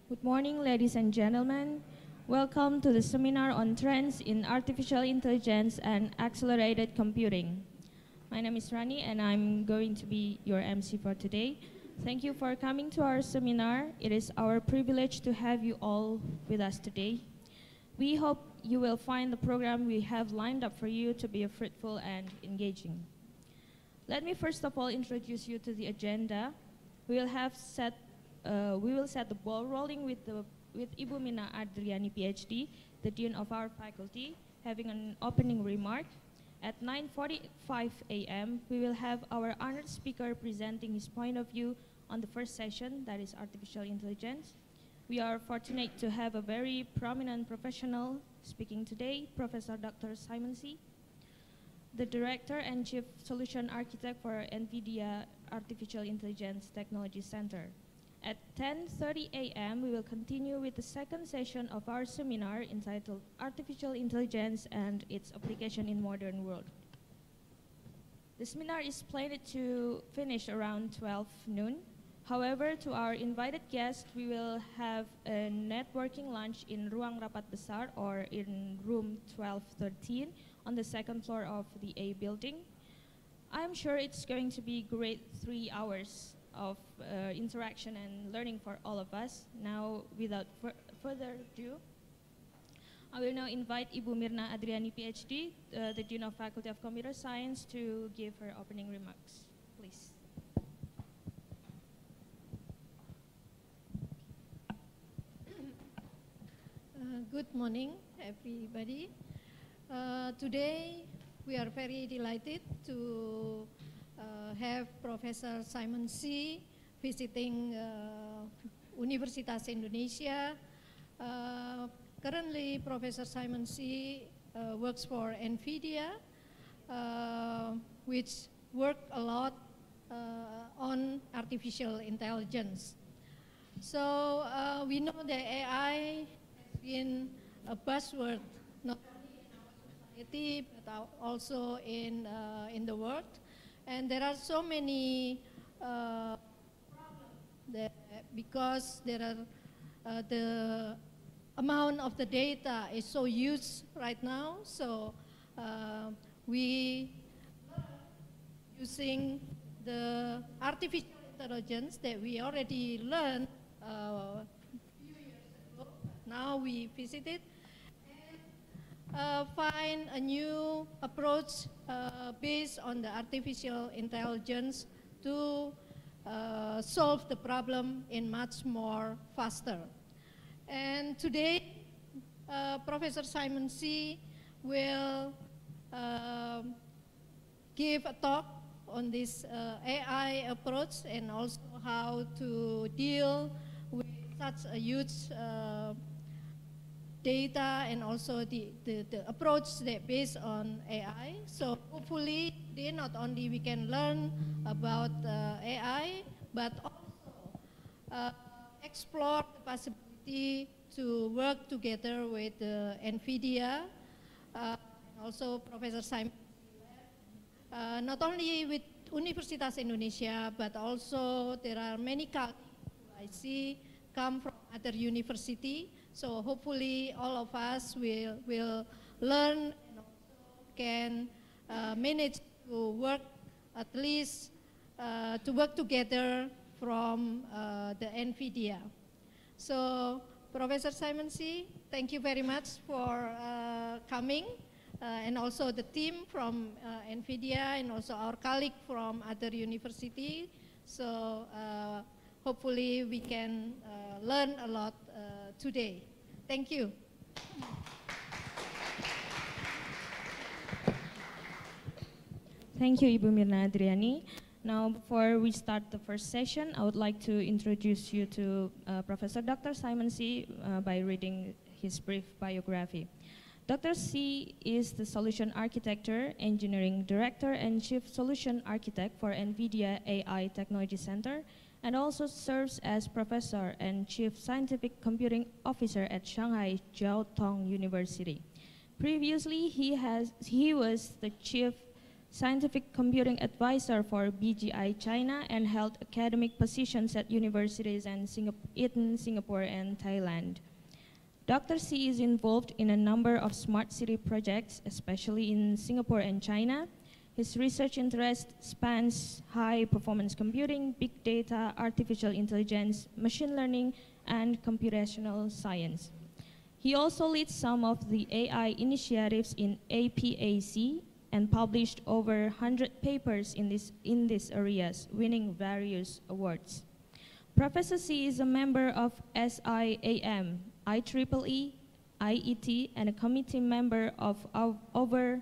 Good morning, ladies and gentlemen. Welcome to the seminar on trends in artificial intelligence and accelerated computing. My name is Rani, and I'm going to be your MC for today. Thank you for coming to our seminar. It is our privilege to have you all with us today. We hope you will find the program we have lined up for you to be fruitful and engaging. Let me first of all introduce you to the agenda. We will set the ball rolling with Ibu Mina Adriani, PhD, the Dean of our faculty, having an opening remark. At 9:45 a.m., we will have our honored speaker presenting his point of view on the first session, that is artificial intelligence. We are fortunate to have a very prominent professional speaking today, Professor Dr. Simon C., the Director and Chief Solution Architect for Nvidia Artificial Intelligence Technology Center. At 10:30 a.m., we will continue with the second session of our seminar entitled Artificial Intelligence and its Application in Modern World. The seminar is planned to finish around 12 noon. However, to our invited guests, we will have a networking lunch in Ruang Rapat Besar, or in room 1213 on the second floor of the A building. I'm sure it's going to be great 3 hours of interaction and learning for all of us. Now, without further ado, I will now invite Ibu Mirna Adriani, PhD, the Dean of Faculty of Computer Science, to give her opening remarks. Please. Good morning, everybody. Today, we are very delighted to have Professor Simon C. visiting Universitas Indonesia. Currently, Professor Simon C. Works for Nvidia, which work a lot on artificial intelligence. So we know that AI has been a buzzword, not only in our society, but also in the world. And there are so many problems that because there are the amount of the data is so huge right now. So we using the artificial intelligence that we already learned a few years ago. Now we visited and find a new approach based on the artificial intelligence to solve the problem in much more faster. And today, Professor Simon C. will give a talk on this AI approach and also how to deal with such a huge data and also the approach that based on AI. So hopefully, not only we can learn about AI, but also explore the possibility to work together with Nvidia, also Professor Simon. Not only with Universitas Indonesia, but also there are many colleagues who I see come from other university. So hopefully all of us will learn and also can manage to work at least to work together from the Nvidia. So Professor Simon C., thank you very much for coming. And also the team from Nvidia and also our colleague from other university. So hopefully we can learn a lot today. Thank you. Thank you, Ibu Mirna Adriani. Now, before we start the first session, I would like to introduce you to Professor Dr. Simon C. By reading his brief biography. Dr. C is the Solution Architecture, Engineering Director, and Chief Solution Architect for Nvidia AI Technology Center, and also serves as Professor and Chief Scientific Computing Officer at Shanghai Jiao Tong University. Previously, he was the Chief Scientific Computing Advisor for BGI China and held academic positions at universities in Singapore and Thailand. Dr. C is involved in a number of smart city projects, especially in Singapore and China. His research interest spans high-performance computing, big data, artificial intelligence, machine learning, and computational science. He also leads some of the AI initiatives in APAC and published over 100 papers in these areas, winning various awards. Professor C is a member of SIAM, IEEE, IET, and a committee member of over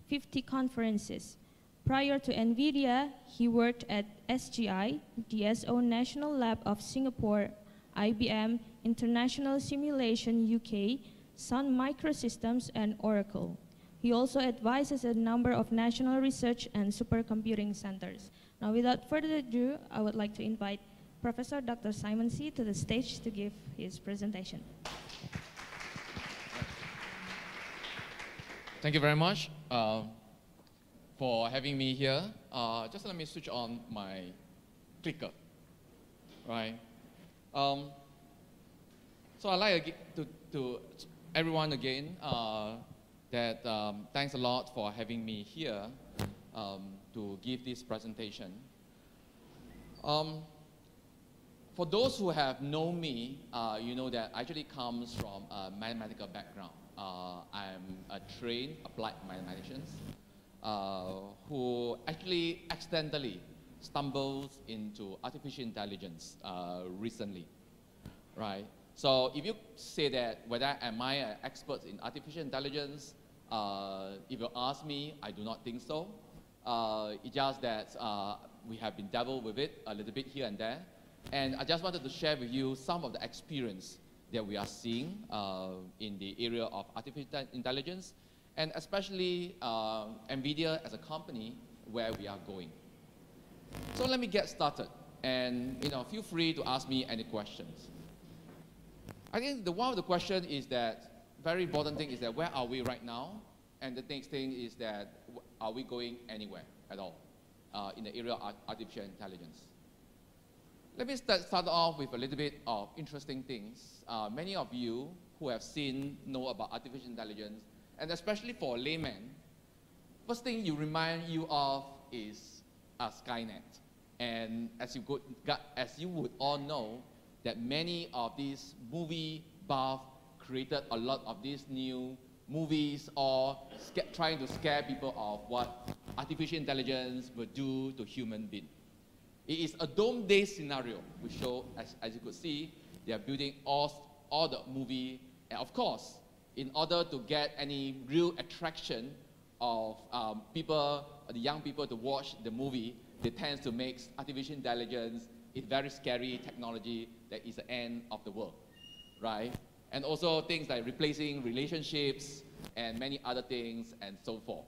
50 conferences. Prior to Nvidia, he worked at SGI, DSO National Lab of Singapore, IBM, International Simulation UK, Sun Microsystems, and Oracle. He also advises a number of national research and supercomputing centers. Now, without further ado, I would like to invite Professor Dr. Simon C. to the stage to give his presentation. Thank you very much for having me here. Just let me switch on my clicker, right? So I'd like to everyone again that thanks a lot for having me here to give this presentation. For those who have known me, you know that I actually comes from a mathematical background. I'm a trained applied mathematician who actually accidentally stumbles into artificial intelligence recently, right? So if you say that whether am I an expert in artificial intelligence, if you ask me, I do not think so. It's just that we have been dabbled with it a little bit here and there. And I just wanted to share with you some of the experience that we are seeing in the area of artificial intelligence, and especially Nvidia as a company, where we are going. So let me get started, and feel free to ask me any questions. I think one of the questions is that, very important thing is that where are we right now? And the next thing is that, are we going anywhere at all in the area of artificial intelligence? Let me start off with a little bit of interesting things. Many of you who have know about artificial intelligence, and especially for a layman, first thing you remind you of is Skynet. And as you would all know, that many of these movie buffs created a lot of these new movies or trying to scare people of what artificial intelligence will do to human beings. It is a doomsday scenario. We show, as you could see, they are building all the movie. And of course, in order to get any real attraction of people, the young people to watch the movie, they tend to make artificial intelligence a very scary technology that is the end of the world, right? And also things like replacing relationships and many other things and so forth.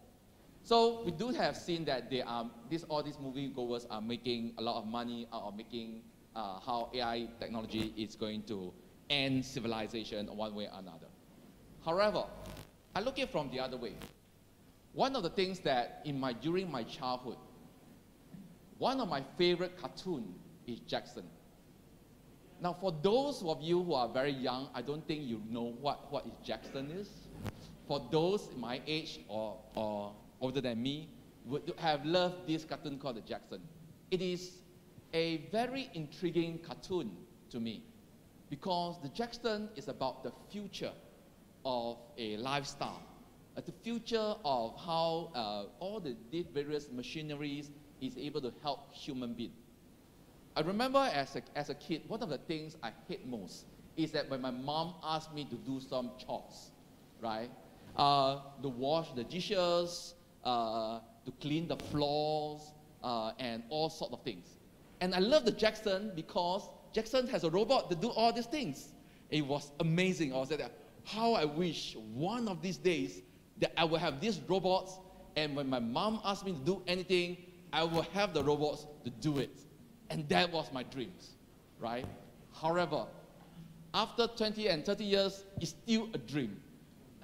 So we do have seen that all these moviegoers are making a lot of money out of making how AI technology is going to end civilization one way or another. However, I look at it from the other way. One of the things that during my childhood, one of my favorite cartoons is Jackson. Now, for those of you who are very young, I don't think you know what Jackson is. For those my age or older than me, would have loved this cartoon called the Jackson. It is a very intriguing cartoon to me, because the Jackson is about the future of a lifestyle, the future of how all the various machineries is able to help human beings. I remember as a kid, one of the things I hate most is that when my mom asked me to do some chores, right? To wash the dishes, to clean the floors, and all sorts of things. And I love the Jackson because Jackson has a robot to do all these things. It was amazing. I was like, how I wish one of these days that I will have these robots, and when my mom asked me to do anything, I will have the robots to do it. And that was my dreams, right? However, after 20 and 30 years, it's still a dream.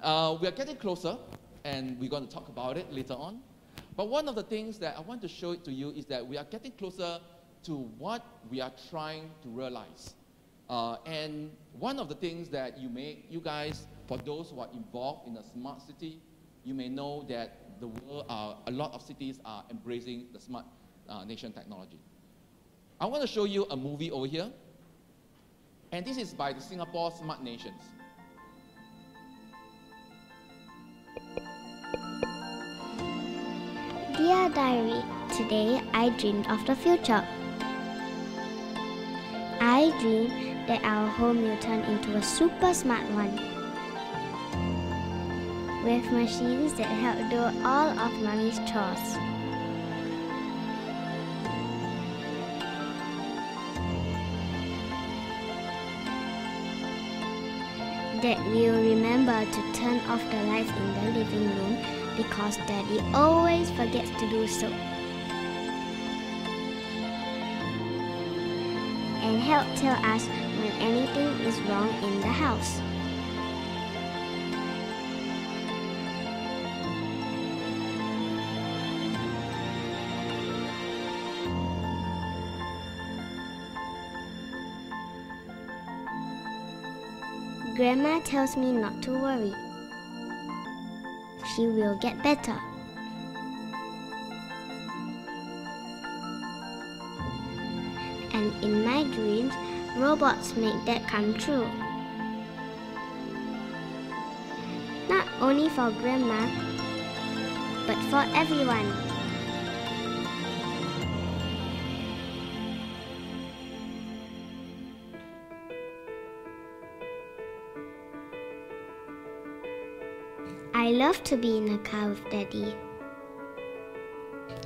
We are getting closer, and we're going to talk about it later on. But one of the things that I want to show it to you is that we are getting closer to what we are trying to realize. And one of the things that you guys, for those who are involved in a smart city, you may know that the world, a lot of cities are embracing the smart nation technology. I want to show you a movie over here. And this is by the Singapore Smart Nations. Dear Diary, today I dreamed of the future. I dreamed that our home will turn into a super smart one, with machines that help do all of Mommy's chores. That we'll remember to turn off the lights in the living room because Daddy always forgets to do so. And help tell us when anything is wrong in the house. Grandma tells me not to worry. She will get better. And in my dreams, robots make that come true. Not only for Grandma, but for everyone. I love to be in a car with Daddy.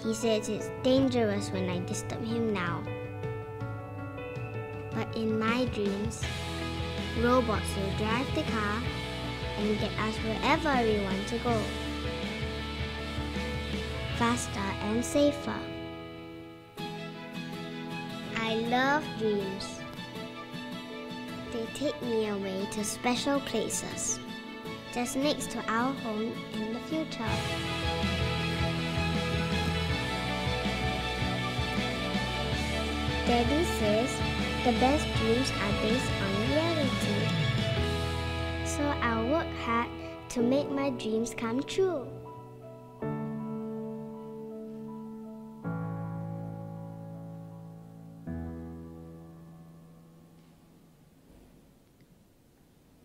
He says it's dangerous when I disturb him now. But in my dreams, robots will drive the car and get us wherever we want to go. Faster and safer. I love dreams. They take me away to special places, just next to our home in the future. Daddy says the best dreams are based on reality. So I'll work hard to make my dreams come true.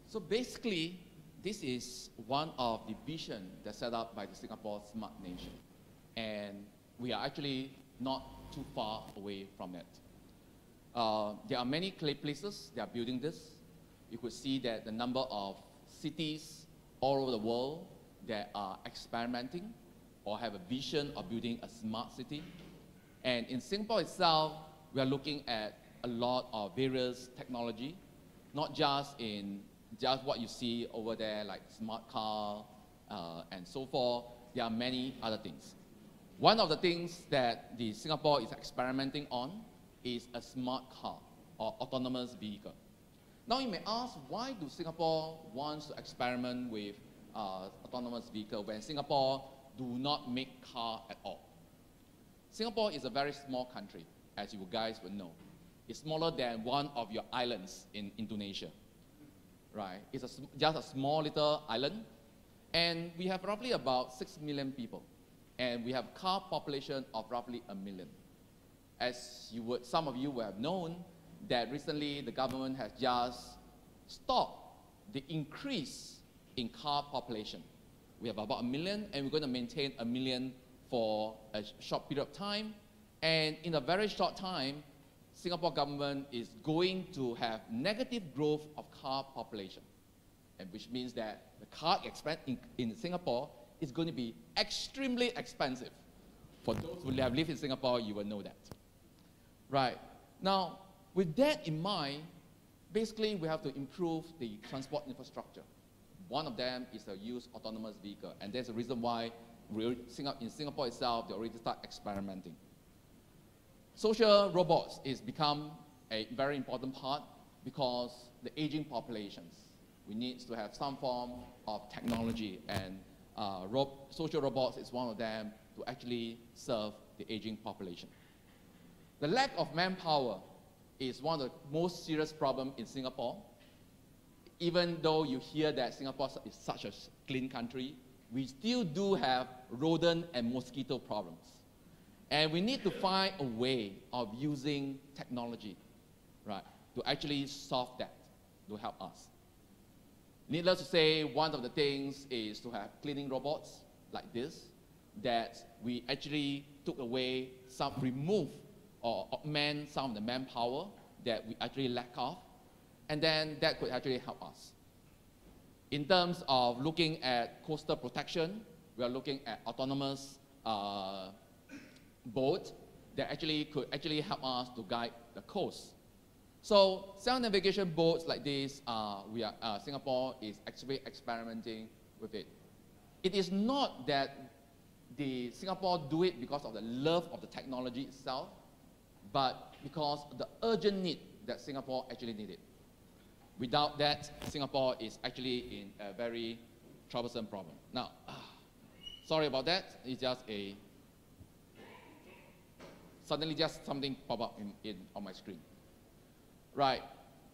So basically, this is one of the vision that's set up by the Singapore Smart Nation. And we are actually not too far away from it. There are many places that are building this. You could see that the number of cities all over the world that are experimenting or have a vision of building a smart city. And in Singapore itself, we are looking at a lot of various technology, not just in just what you see over there, like smart car and so forth. There are many other things. One of the things that the Singapore is experimenting on is a smart car or autonomous vehicle. Now you may ask, why do Singapore wants to experiment with autonomous vehicle when Singapore do not make car at all? Singapore is a very small country, as you guys would know. It's smaller than one of your islands in Indonesia. Right? It's just a small little island, and we have roughly about 6 million people, and we have car population of roughly 1 million. As some of you would have known, that recently the government has just stopped the increase in car population. We have about 1 million, and we're going to maintain 1 million for a short period of time, and in a very short time, Singapore government is going to have negative growth of car population, and which means that the car in Singapore is going to be extremely expensive. For those who have lived in Singapore, you will know that. Right. Now, with that in mind, basically we have to improve the transport infrastructure. One of them is the use of autonomous vehicle, and there's a reason why in Singapore itself, they already start experimenting. Social robots is become a very important part because the aging populations. We need to have some form of technology, and social robots is one of them to actually serve the aging population. The lack of manpower is one of the most serious problems in Singapore. Even though you hear that Singapore is such a clean country, we still do have rodent and mosquito problems. And we need to find a way of using technology, right, to actually solve that, to help us. Needless to say, one of the things is to have cleaning robots like this, that we actually took away remove or augment some of the manpower that we actually lack of, and then that could actually help us. In terms of looking at coastal protection, we are looking at autonomous boat that could help us to guide the coast. So self-navigation boats like this, Singapore is actually experimenting with it. It is not that Singapore do it because of the love of the technology itself, but because of the urgent need that Singapore actually needed. Without that, Singapore is actually in a very troublesome problem. Now, sorry about that. It's just suddenly just something pop up on my screen. Right.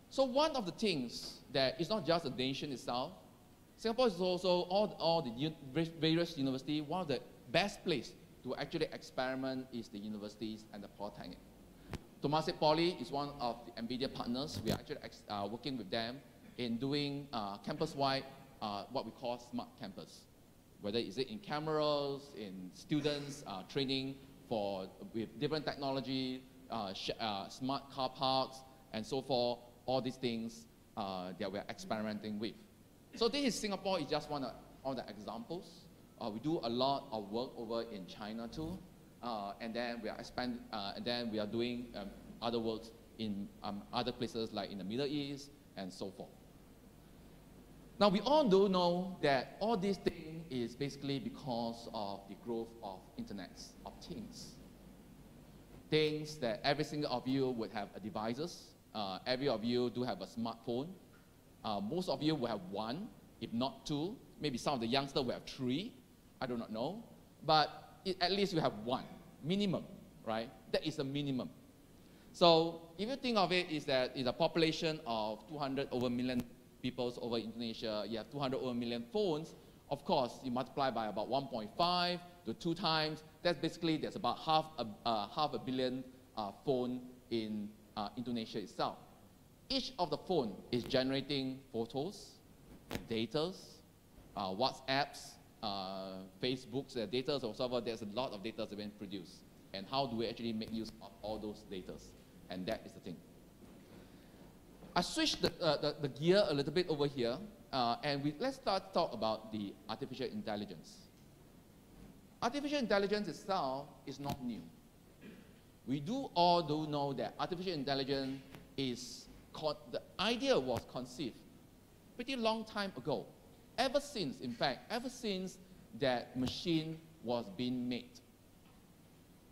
So one of the things that is not just the nation itself, Singapore is also all the various universities. One of the best place to actually experiment is the universities and the polytechnic. Temasek Poly is one of the Nvidia partners. We are actually working with them in doing campus-wide what we call smart campus. Whether is it in cameras, in students training with different technology, smart car parks, and so forth, all these things that we're experimenting with. So this is Singapore is just one all the examples. We do a lot of work over in China too, and then we are and then we are doing other works in other places like in the Middle East and so forth. Now we all do know that all these things is basically because of the growth of Internet of Things. Things that every single of you would have devices. Every of you do have a smartphone. Most of you will have one, if not two. Maybe some of the youngsters will have three. I do not know. But at least you have one, minimum, right? That is the minimum. So if you think of it, is that in a population of 200 over million people over Indonesia, you have 200 over million phones. Of course, you multiply by about 1.5 to 2 times. That's basically, there's about half a billion phone in Indonesia itself. Each of the phone is generating photos, data, WhatsApps, Facebook's data or whatever. There's a lot of data being produced. And how do we actually make use of all those data? And that is the thing. I switched the gear a little bit over here, and let's start talk about the artificial intelligence. Artificial intelligence itself is not new. We all do know that artificial intelligence is, the idea was conceived pretty long time ago. Ever since, in fact, ever since that machine was being made.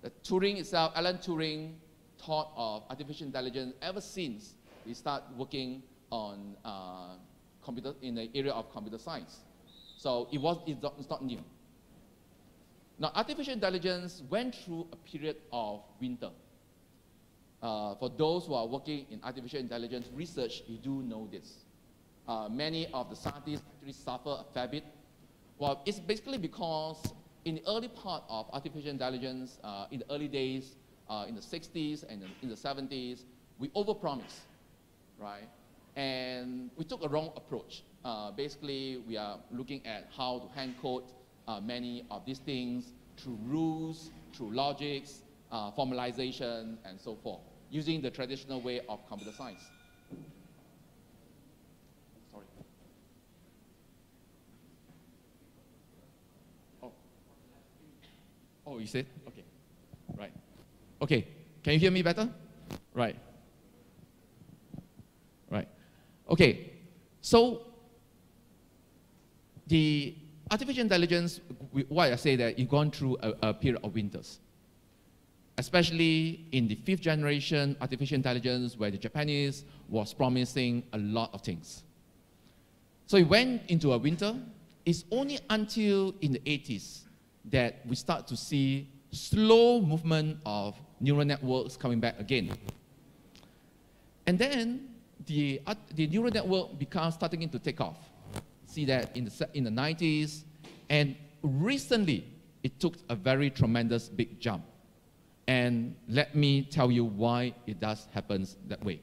The Turing itself, Alan Turing, thought of artificial intelligence ever since we start working on computer in the area of computer science. So it's not new. Now, artificial intelligence went through a period of winter. For those who are working in artificial intelligence research, you do know this. Many of the scientists actually suffer a fair bit. Well, it's basically because in the early part of artificial intelligence, in the early days, in the 60s and in the 70s, we overpromised, right? And we took a wrong approach. Basically, we are looking at how to hand code many of these things through rules, through logics, formalization, and so forth, using the traditional way of computer science. Sorry. Oh, you said? Okay. Right. Okay. Can you hear me better? Right. Right. Okay. So, the artificial intelligence, why I say that it's gone through a period of winters, especially in the 5th generation artificial intelligence, where the Japanese was promising a lot of things. So it went into a winter. It's only until in the 80s that we start to see slow movement of neural networks coming back again. And then the neural network starting to take off. See that in the 90s, and recently it took a very tremendous big jump. And let me tell you why it does happen that way.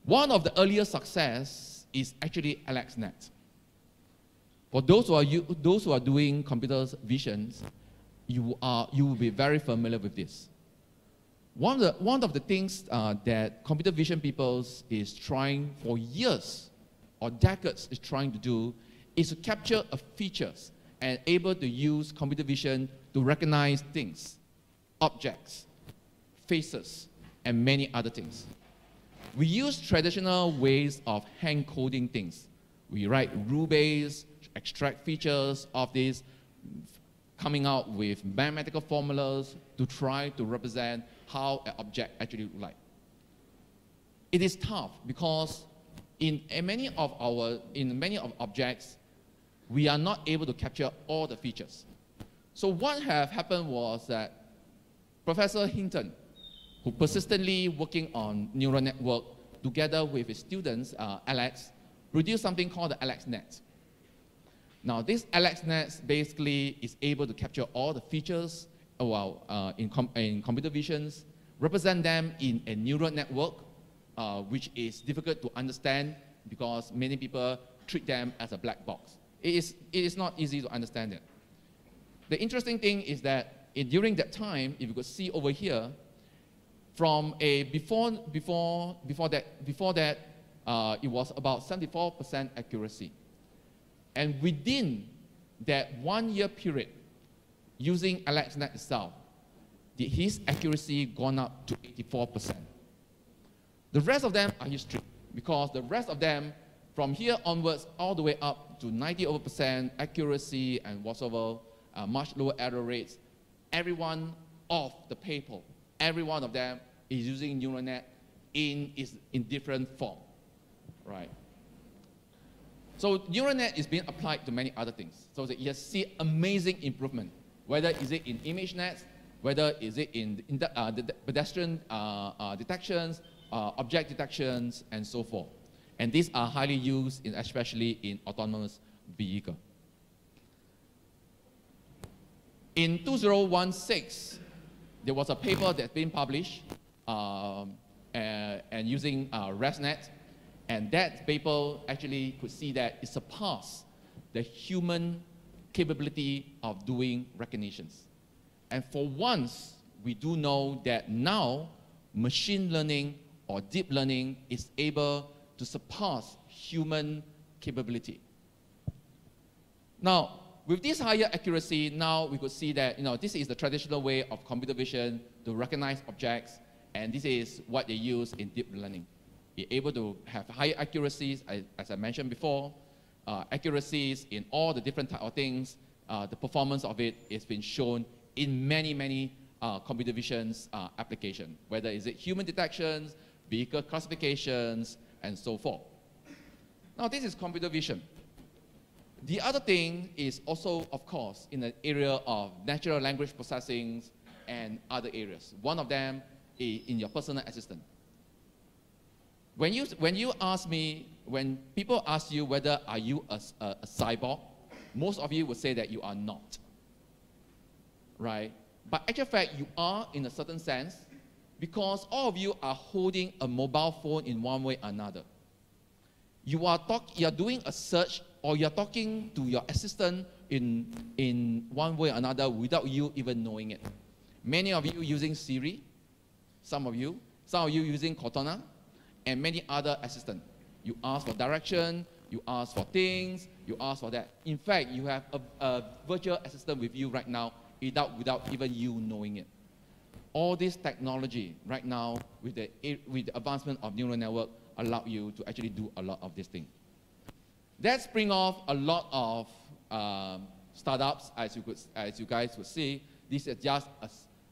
One of the earlier success is actually AlexNet. For those who are doing computer visions, you will be very familiar with this. One of the things that computer vision people is trying for years or decades is trying to do is to capture features and able to use computer vision to recognize things, objects, faces, and many other things. We use traditional ways of hand coding things. We write rule-based, extract features of this, coming out with mathematical formulas to try to represent how an object actually looks like. It is tough because in many of objects, we are not able to capture all the features. So what have happened was that Professor Hinton, who persistently working on neural network together with his students, Alex, produced something called the AlexNet. Now, this AlexNet basically is able to capture all the features in computer visions, represent them in a neural network, which is difficult to understand because many people treat them as a black box. It is not easy to understand it. The interesting thing is that during that time, if you could see over here, from a before that, it was about 74% accuracy. And within that 1 year period, using AlexNet itself, his accuracy gone up to 84%. The rest of them are history, because the rest of them, from here onwards, all the way up to 90% accuracy and whatsoever, much lower error rates, every one of the people, every one of them is using neural net in different form, right? So neural net is being applied to many other things. So that you see amazing improvement, whether is it in image nets, whether is it in the pedestrian detections, object detections, and so forth. And these are highly used, especially in autonomous vehicle. In 2016, there was a paper that's been published and using ResNet, and that paper actually could see that it surpassed the human capability of doing recognitions. And for once, we do know that now machine learning or deep learning is able to surpass human capability. Now, with this higher accuracy, now we could see that this is the traditional way of computer vision to recognize objects, and this is what they use in deep learning. You're able to have higher accuracies, as I mentioned before, accuracies in all the different type of things. The performance of it has been shown in many computer visions applications, whether is it human detections, vehicle classifications, and so forth. Now, this is computer vision. The other thing is also, of course, in the area of natural language processing and other areas. One of them is in your personal assistant. When you ask me, when people ask you whether are you a cyborg, most of you would say that you are not, right? But actual fact, you are in a certain sense, because all of you are holding a mobile phone in one way or another. You are doing a search, or you're talking to your assistant in one way or another without you even knowing it. Many of you using Siri, some of you using Cortana, and many other assistants. You ask for direction, you ask for things, you ask for that. In fact, you have a virtual assistant with you right now without even you knowing it. All this technology right now with the advancement of neural network allow you to actually do a lot of these things. That spring off a lot of startups, as you guys would see. This is just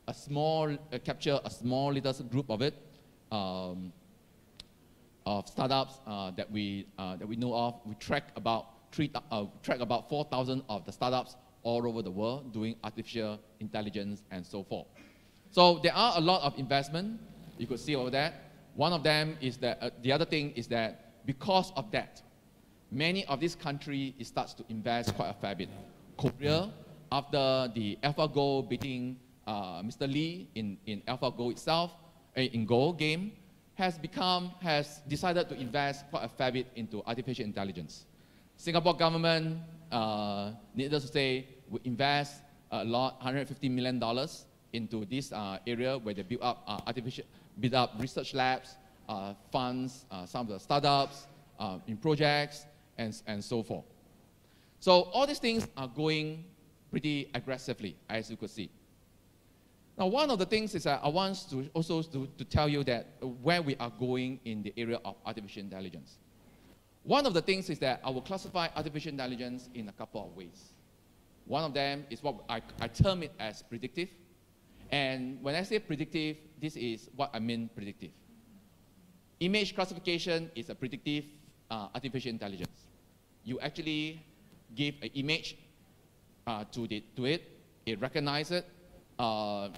a small capture, a small little group of it, of startups that we know of. We track about 4,000 of the startups all over the world doing artificial intelligence and so forth. So there are a lot of investment. You could see over that. One of them is that the other thing is that because of that, many of these countries starts to invest quite a fair bit. Korea, after the AlphaGo beating Mr. Lee in AlphaGo itself, in Go game, has decided to invest quite a fair bit into artificial intelligence. Singapore government, needless to say, will invest a lot, $150 million into this area where they build up research labs, funds some of the startups in projects, and so forth. So all these things are going pretty aggressively, as you could see. Now, one of the things is that I want to also to tell you that where we are going in the area of artificial intelligence. One of the things is that I will classify artificial intelligence in a couple of ways. One of them is what I term it as predictive. And when I say predictive, this is what I mean predictive. Image classification is a predictive artificial intelligence. You actually give an image to it, it recognizes it.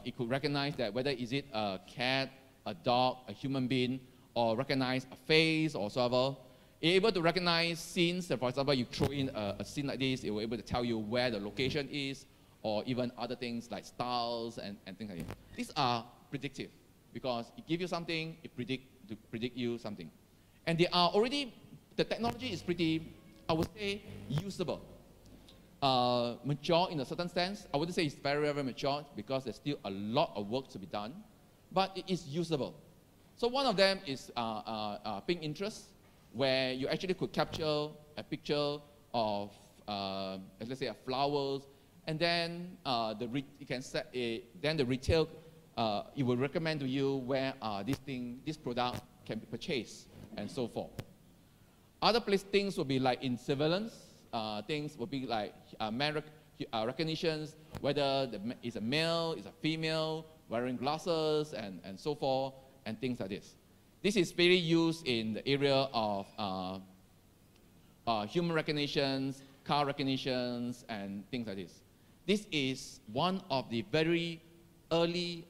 It could recognize that whether is it a cat, a dog, a human being, or recognize a face or so on. It's able to recognize scenes. So for example, you throw in a scene like this, it will be able to tell you where the location is, or even other things like styles and things like that. These are predictive because it gives you something, it predict you something. And they are already, the technology is pretty, I would say, usable. Mature in a certain sense. I wouldn't say it's very, very mature because there's still a lot of work to be done, but it is usable. So one of them is ping interest, where you actually could capture a picture of let's say, flowers, and then you can set then the retail, it will recommend to you where this product can be purchased, and so forth. Other things will be like in surveillance. Things will be like recognitions, whether it's a male, it's a female, wearing glasses, and so forth, and things like this. This is very used in the area of human recognitions, car recognitions, and things like this. This is one of the very early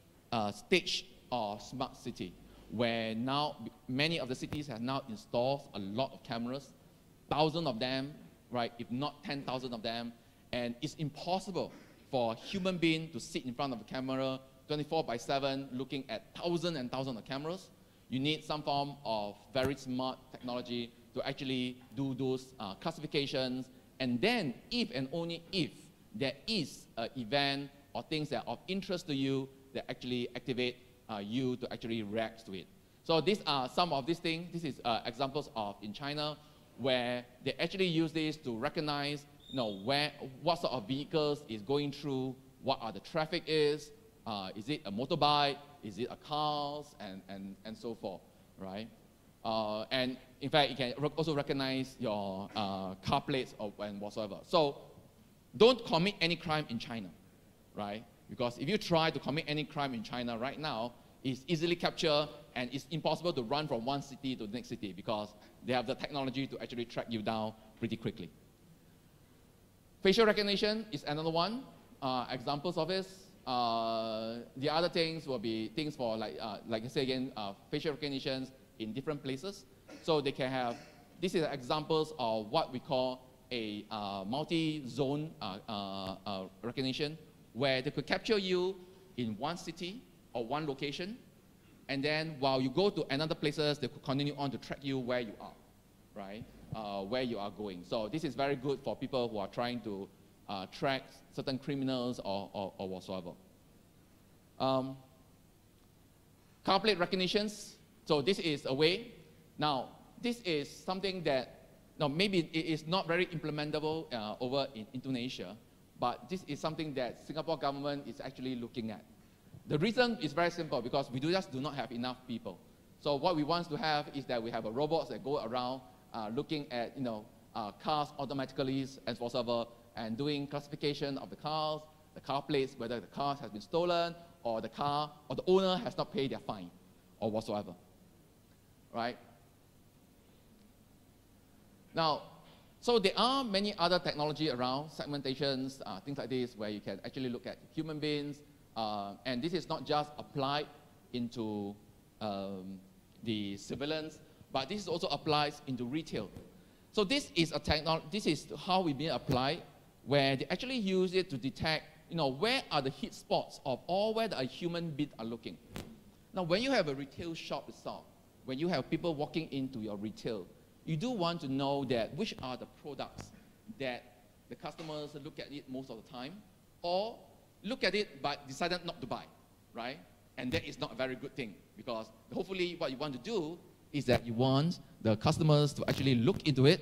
stage of smart city, where now many of the cities have now installed a lot of cameras, thousands of them, right, if not 10,000 of them, and it's impossible for a human being to sit in front of a camera 24/7 looking at thousands and thousands of cameras. You need some form of very smart technology to actually do those classifications, and then if and only if there is an event or things that are of interest to you, that actually activate you to actually react to it. So these are some of these things. This is examples of in China, where they actually use this to recognize, what sort of vehicles is going through, what are the traffic is it a motorbike, is it a cars, and so forth, right? And in fact, it can also recognize your car plates and whatsoever. So don't commit any crime in China, right? Because if you try to commit any crime in China right now, it's easily captured, and it's impossible to run from one city to the next city because they have the technology to actually track you down pretty quickly. Facial recognition is another one, examples of this. The other things will be things for like I say again, facial recognitions in different places. So they can have, this is examples of what we call a multi-zone recognition, where they could capture you in one city or one location, and then while you go to another places, they could continue on to track you where you are, right? Where you are going. So this is very good for people who are trying to track certain criminals or whatsoever. Car plate recognitions. So this is a way. Now, this is something that, maybe it is not very implementable over in Indonesia, but this is something that Singapore government is actually looking at. The reason is very simple, because we just do not have enough people. So what we want to have is that we have a robots that go around looking at cars automatically and whatsoever, and doing classification of the cars, the car plates, whether the car has been stolen, or the car or the owner has not paid their fine or whatsoever, right? Now, so there are many other technology around, segmentations, things like this, where you can actually look at human beings, and this is not just applied into the surveillance, but this also applies into retail. So this is a technology, this is how we've been applied, where they actually use it to detect, where are the hit spots of all where the human beings are looking. Now, when you have a retail shop itself, when you have people walking into your retail, you do want to know that which are the products that the customers look at it most of the time, or look at it but decided not to buy, right? And that is not a very good thing, because hopefully what you want to do is that you want the customers to actually look into it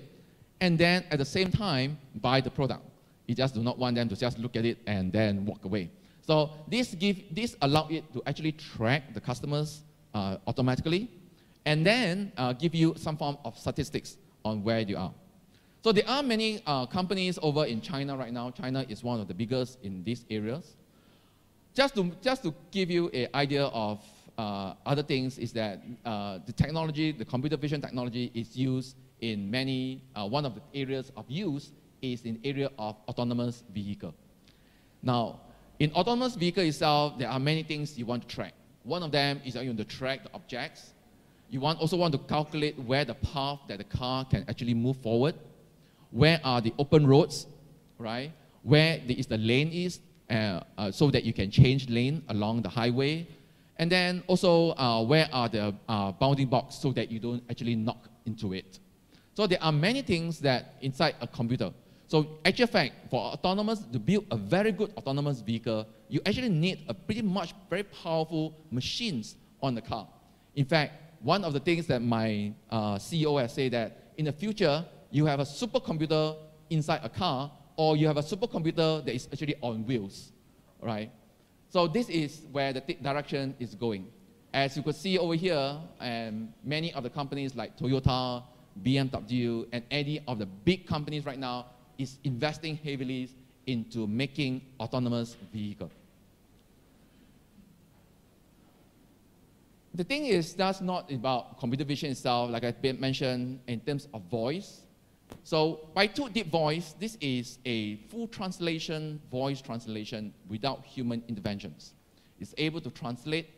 and then at the same time buy the product. You just do not want them to just look at it and then walk away. So this allows it to actually track the customers automatically, and then give you some form of statistics on where you are. So there are many companies over in China right now. China is one of the biggest in these areas. Just to give you an idea of other things, is that the technology, the computer vision technology, is used in many, one of the areas of use is in the area of autonomous vehicle. Now, in autonomous vehicle itself, there are many things you want to track. One of them is that you want to track the objects. You also want to calculate where the path that the car can actually move forward. Where are the open roads, right? Where the lane is, so that you can change lane along the highway. And then also, where are the bounding box so that you don't actually knock into it. So there are many things that inside a computer. So actual fact, to build a very good autonomous vehicle, you actually need a pretty much very powerful machines on the car. In fact, one of the things that my CEO has said that in the future, you have a supercomputer inside a car, or you have a supercomputer that is actually on wheels, right? So this is where the direction is going. As you could see over here, and many of the companies like Toyota, BMW, and any of the big companies right now is investing heavily into making autonomous vehicles. The thing is, that's not about computer vision itself, like I mentioned, in terms of voice. So by Two Deep Voice, this is a full translation, voice translation without human interventions. It's able to translate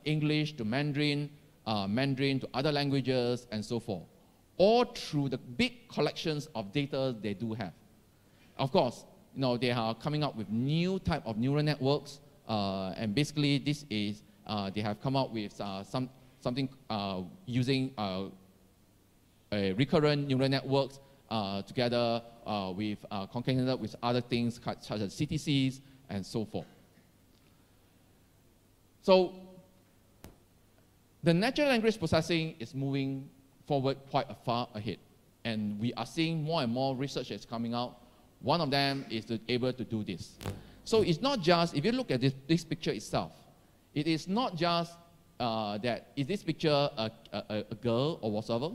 English to Mandarin, Mandarin to other languages, and so forth, all through the big collections of data they do have. Of course, they are coming up with new type of neural networks, and basically this is, they have come up with something using recurrent neural networks together with concatenated with other things such as CTCs and so forth. So the natural language processing is moving forward quite far ahead, and we are seeing more and more research that's coming out. One of them is able to do this. So it's not just, if you look at this picture itself, it is not just that is this picture a girl or whatsoever,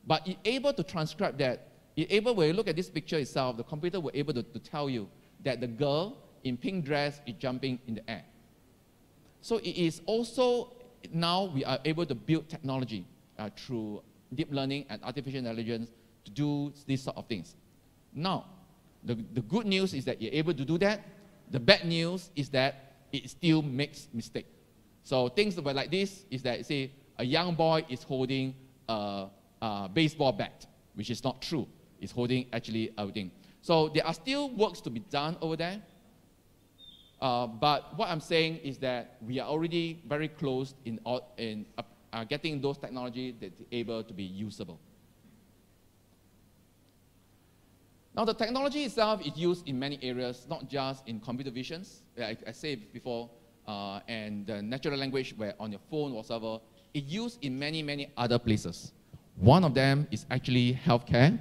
but it's able to transcribe that. When you look at this picture itself, the computer will be able to tell you that the girl in pink dress is jumping in the air. So it is also, now we are able to build technology through deep learning and artificial intelligence to do these sort of things. Now, the good news is that you're able to do that. The bad news is that it still makes mistakes. So things that were like this is that, say, a young boy is holding a baseball bat, which is not true. It's holding actually everything. So there are still works to be done over there. But what I'm saying is that we are already very close in getting those technologies that are able to be usable. Now, the technology itself is used in many areas, not just in computer visions. I said before, and the natural language where on your phone or whatever, it's used in many, many other places. One of them is actually healthcare.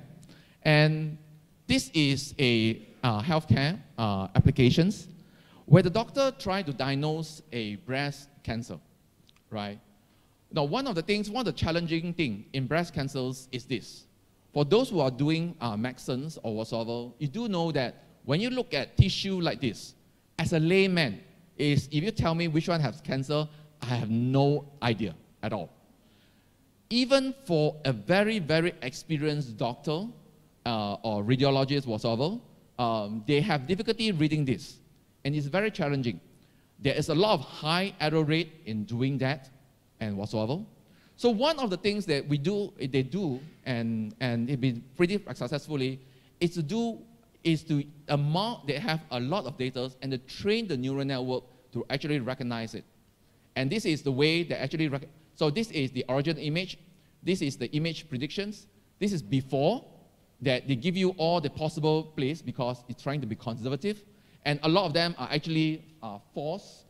And this is a healthcare applications where the doctor tried to diagnose a breast cancer, right? Now, one of the challenging things in breast cancers is this. For those who are doing medicines or whatsoever, you do know that when you look at tissue like this, as a layman, if you tell me which one has cancer, I have no idea at all. Even for a very, very experienced doctor or radiologist whatsoever, they have difficulty reading this. And it's very challenging. There is a lot of high error rate in doing that and whatsoever. So one of the things that they do, and it's been pretty successfully, is they have a lot of data and to train the neural network to actually recognize it. And this is the way they actually, so this is the original image. This is the image predictions. This is before that they give you all the possible place because it's trying to be conservative. And a lot of them are actually false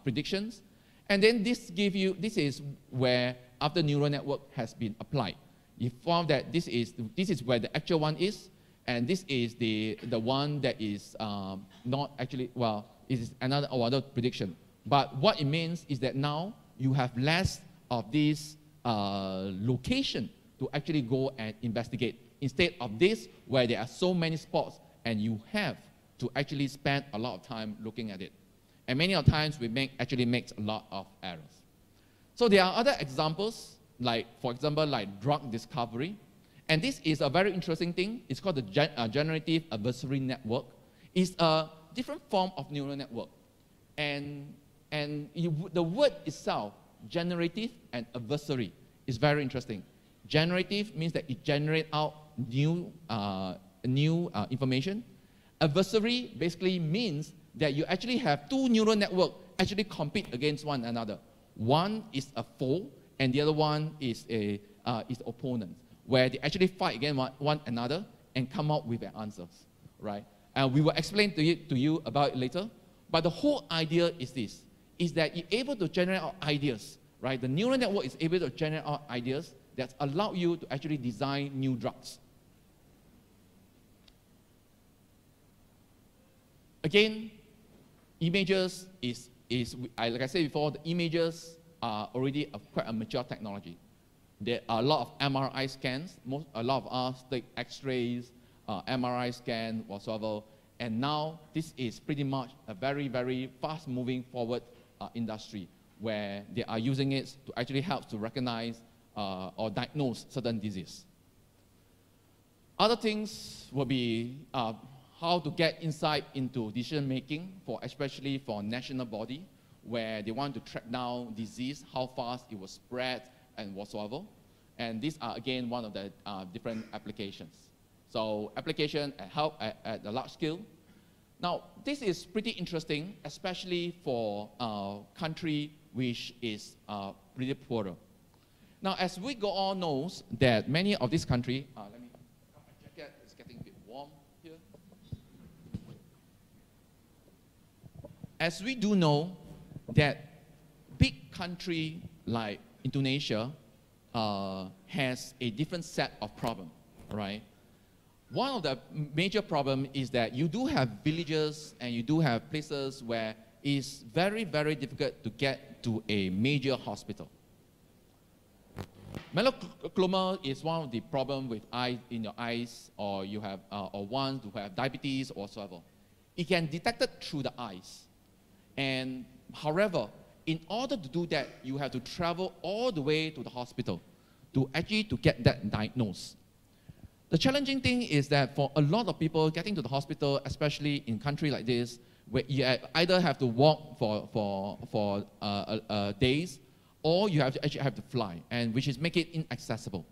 predictions. And then this is where after neural network has been applied. You found that this is where the actual one is, and this is the one that is not actually, well, it is another prediction. But what it means is that now you have less of this location to actually go and investigate. Instead of this, where there are so many spots, and you have to actually spend a lot of time looking at it. And many of the times, actually makes a lot of errors. So there are other examples, like, for example, like drug discovery. And this is a very interesting thing. It's called the Generative Adversary Network. It's a different form of neural network. And the word itself, generative and adversary, is very interesting. Generative means that it generates out new information. Adversary basically means that you actually have two neural networks actually compete against one another. One is a foe, and the other one is opponent, where they actually fight against one another and come up with their answers, right? And we will explain to you about it later. But the whole idea is this, is that you're able to generate out ideas, right? The neural network is able to generate out ideas that allow you to actually design new drugs. Again, images like I said before, the images are already quite a mature technology. There are a lot of MRI scans. A lot of us take X-rays, MRI scan, whatsoever. And now this is pretty much a very, very fast-moving forward industry where they are using it to actually help to recognize or diagnose certain disease. Other things will be how to get insight into decision making, especially for national body, where they want to track down disease, how fast it was spread, and whatsoever. And these are, again, one of the different applications. So application and help at the large scale. Now, this is pretty interesting, especially for a country which is really poorer. Now, as we go all knows that many of these countries, let me cut my jacket, it's getting a bit warm here. As we do know that big country like Indonesia has a different set of problems, right? One of the major problems is that you do have villages and you do have places where it's very, very difficult to get to a major hospital. Melanoma is one of the problems with eye in your eyes, or you have, or one who have diabetes or whatsoever. It can detect it through the eyes. And however, in order to do that, you have to travel all the way to the hospital to actually to get that diagnosed. The challenging thing is that for a lot of people getting to the hospital, especially in country like this, where you either have to walk for days, or you have to actually have to fly, and which is make it inaccessible.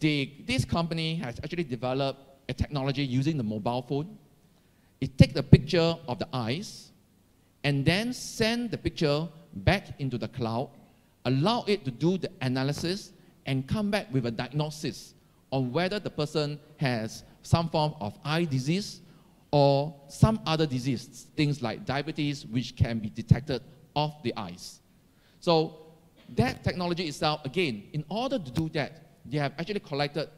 This company has actually developed a technology using the mobile phone. It takes a picture of the eyes, and then send the picture back into the cloud, allow it to do the analysis, and come back with a diagnosis on whether the person has some form of eye disease or some other disease, things like diabetes, which can be detected of the eyes. So that technology itself, again, in order to do that, they have actually collected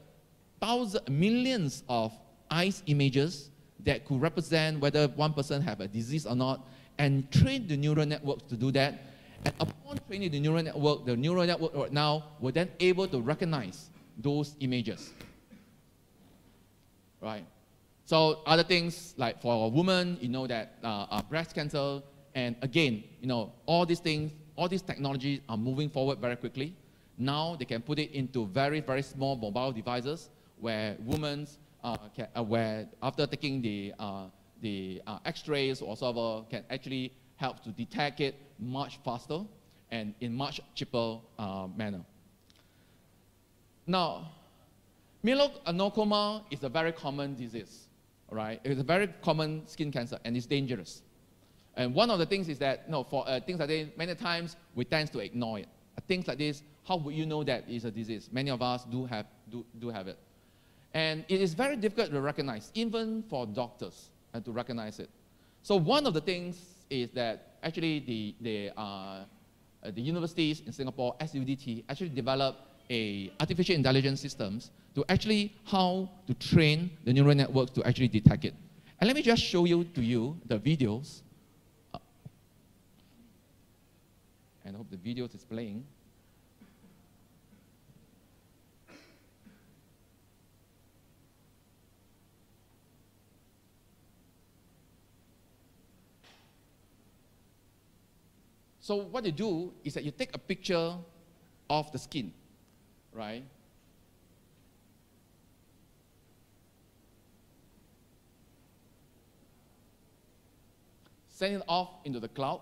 millions of eyes images that could represent whether one person have a disease or not, and train the neural networks to do that. And upon training the neural network right now will then able to recognize those images, right? So other things like for a woman, you know that breast cancer, and again, you know, all these things, all these technologies are moving forward very quickly. Now they can put it into very, very small mobile devices where women, where after taking the X-rays or whatever, can actually help to detect it much faster and in much cheaper manner. Now, melanoma is a very common disease, right? It's a very common skin cancer, and it's dangerous. And one of the things is that, you know, for things like this, many times we tend to ignore it. Things like this, how would you know that it's a disease? Many of us do have it. And it is very difficult to recognize, even for doctors, to recognize it. So one of the things is that actually the universities in Singapore, SUDT, actually developed artificial intelligence systems to actually how to train the neural networks to actually detect it. And let me just show you the videos. And I hope the video is playing. So what you do is that you take a picture of the skin, right? Send it off into the cloud.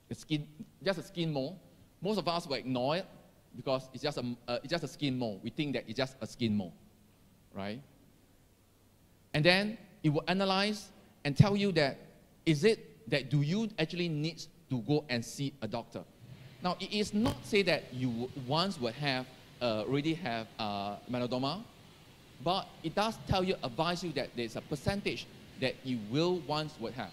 Just a skin mole. Most of us will ignore it because it's just a skin mole. We think that it's just a skin mole, right? And then it will analyze and tell you that, is it that do you actually need to go and see a doctor? Now, it is not say that you once would have already have melanoma, but it does tell you, advise you that there's a percentage that you will once would have.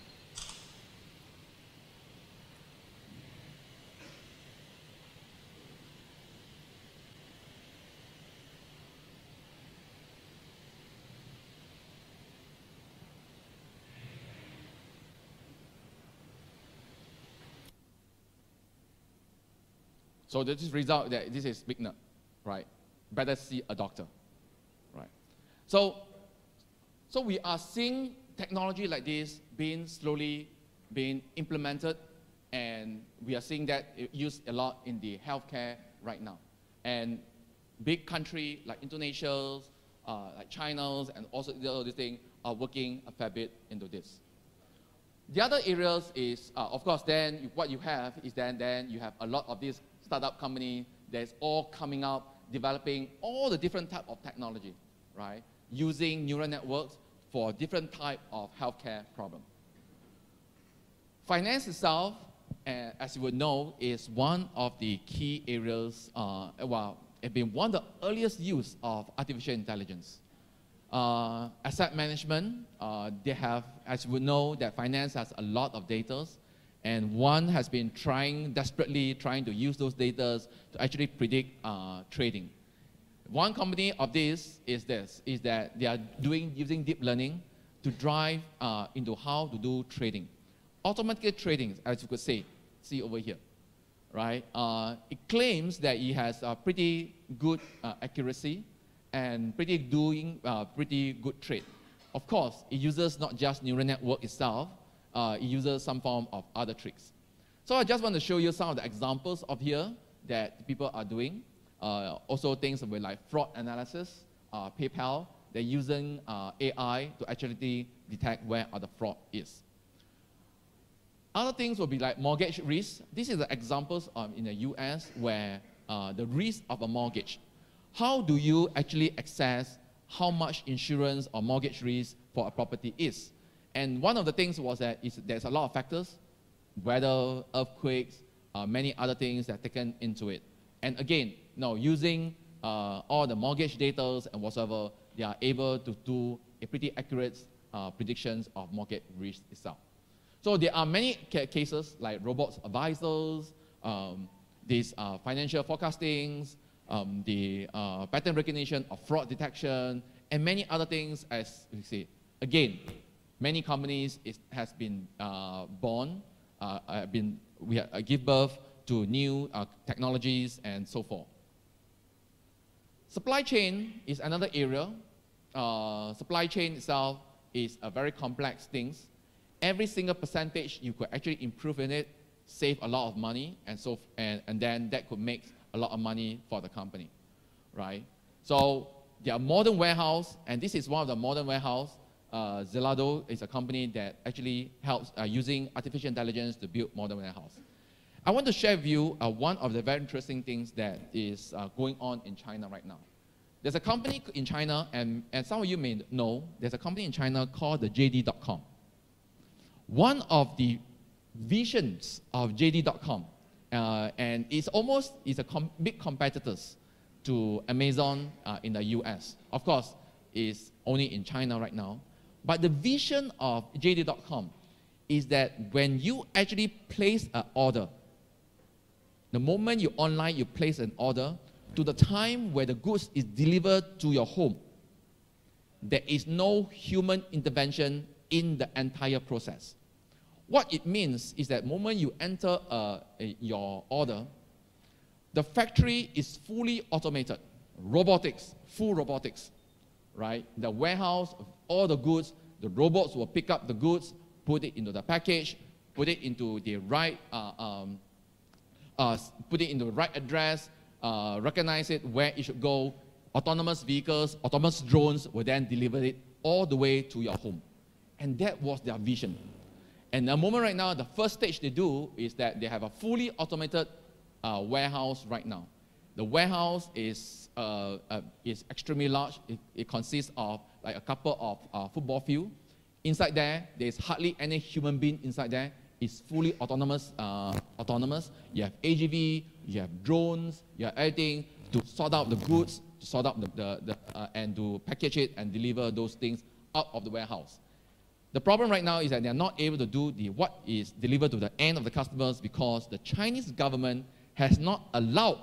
So this result that this is big nut, right? Better see a doctor, right? So we are seeing technology like this slowly being implemented, and we are seeing that used a lot in the healthcare right now. And big country like Indonesia, like China, and also the other thing are working a fair bit into this. The other areas is, of course, then what you have is then you have a lot of these startup companies that's all coming up, developing all the different type of technology, right? Using neural networks for different type of healthcare problem. Finance itself, as you would know, is one of the key areas, it's been one of the earliest use of artificial intelligence. Asset management, they have, as you would know, that finance has a lot of data, and one has been desperately trying to use those data to actually predict trading. One company of this is that they are using deep learning to drive into how to do trading. Automatic trading, as you could see over here, right? It claims that it has a pretty good accuracy and pretty good trade. Of course, it uses not just neural network itself, it uses some form of other tricks. So I just want to show you some of the examples of here that people are doing. Also things with like fraud analysis, PayPal, they're using AI to actually detect where the fraud is. Other things will be like mortgage risk. This is the examples in the US where the risk of a mortgage. How do you actually assess how much insurance or mortgage risk for a property is? And one of the things was that there's a lot of factors, weather, earthquakes, many other things that are taken into it. And again, using all the mortgage data and whatever, they are able to do a pretty accurate predictions of mortgage risk itself. So there are many cases like robots advisors, these financial forecastings, the pattern recognition of fraud detection, and many other things. As you see, again, many companies has been born, we give birth to new technologies and so forth. Supply chain is another area. Supply chain itself is a very complex thing. Every single percentage you could actually improve in it, save a lot of money, and then that could make a lot of money for the company, right? So there are modern warehouse, and this is one of the modern warehouse. Zelado is a company that actually helps using artificial intelligence to build modern warehouse. I want to share with you one of the very interesting things that is going on in China right now. There's a company in China, and some of you may know, there's a company in China called the JD.com. One of the visions of JD.com, and it's a big competitors to Amazon in the US. Of course, it's only in China right now. But the vision of JD.com is that when you actually place an order, the moment you place an order, to the time where the goods is delivered to your home, there is no human intervention in the entire process. What it means is that the moment you enter your order, the factory is fully automated. Robotics, full robotics, right? The warehouse of all the goods, the robots will pick up the goods, put it into the package, put it into the right, address, recognize it where it should go. Autonomous vehicles, autonomous drones will then deliver it all the way to your home. And that was their vision. And the moment right now, the first stage they do is that they have a fully automated warehouse right now. The warehouse is extremely large. It consists of like a couple of football field. Inside there's hardly any human being inside there. It's fully autonomous. You have AGV, you have drones, you have everything to sort out the goods, to sort out and to package it and deliver those things out of the warehouse. The problem right now is that they're not able to do what is delivered to the end of the customers because the Chinese government has not allowed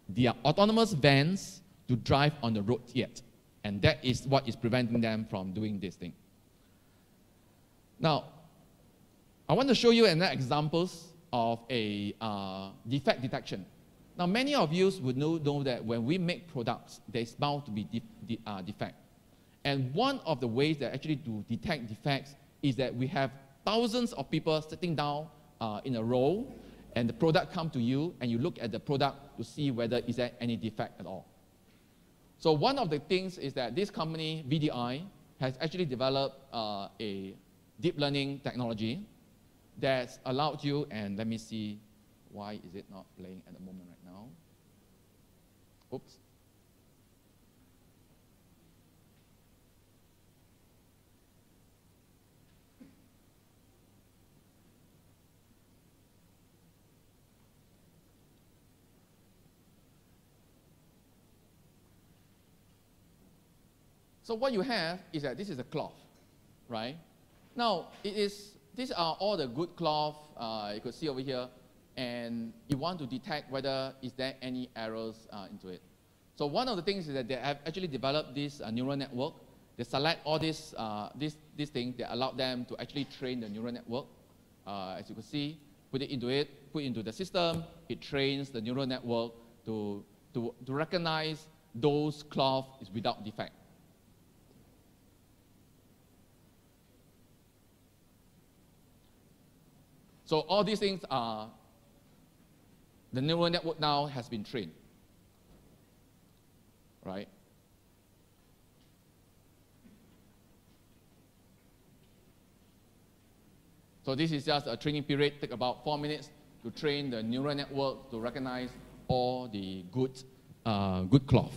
their autonomous vans to drive on the road yet. And that is what is preventing them from doing this thing. Now, I want to show you another examples of a defect detection. Now, many of you would know that when we make products, there's bound to be defect. And one of the ways that actually to detect defects is that we have thousands of people sitting down in a row, and the product comes to you, and you look at the product to see whether is there any defect at all. So one of the things is that this company, VDI, has actually developed a deep learning technology that's allowed you, and let me see, why is it not playing at the moment right now? Oops. So what you have is that this is a cloth, right? Now, these are all the good cloth you could see over here, and you want to detect whether is there any errors into it. So one of the things is that they have actually developed this neural network. They select all these things that allow them to actually train the neural network. As you can see, put into the system. It trains the neural network to recognize those cloth is without defect. So all these things are, the neural network now has been trained, right? So this is just a training period, take about 4 minutes to train the neural network to recognize all the good cloth.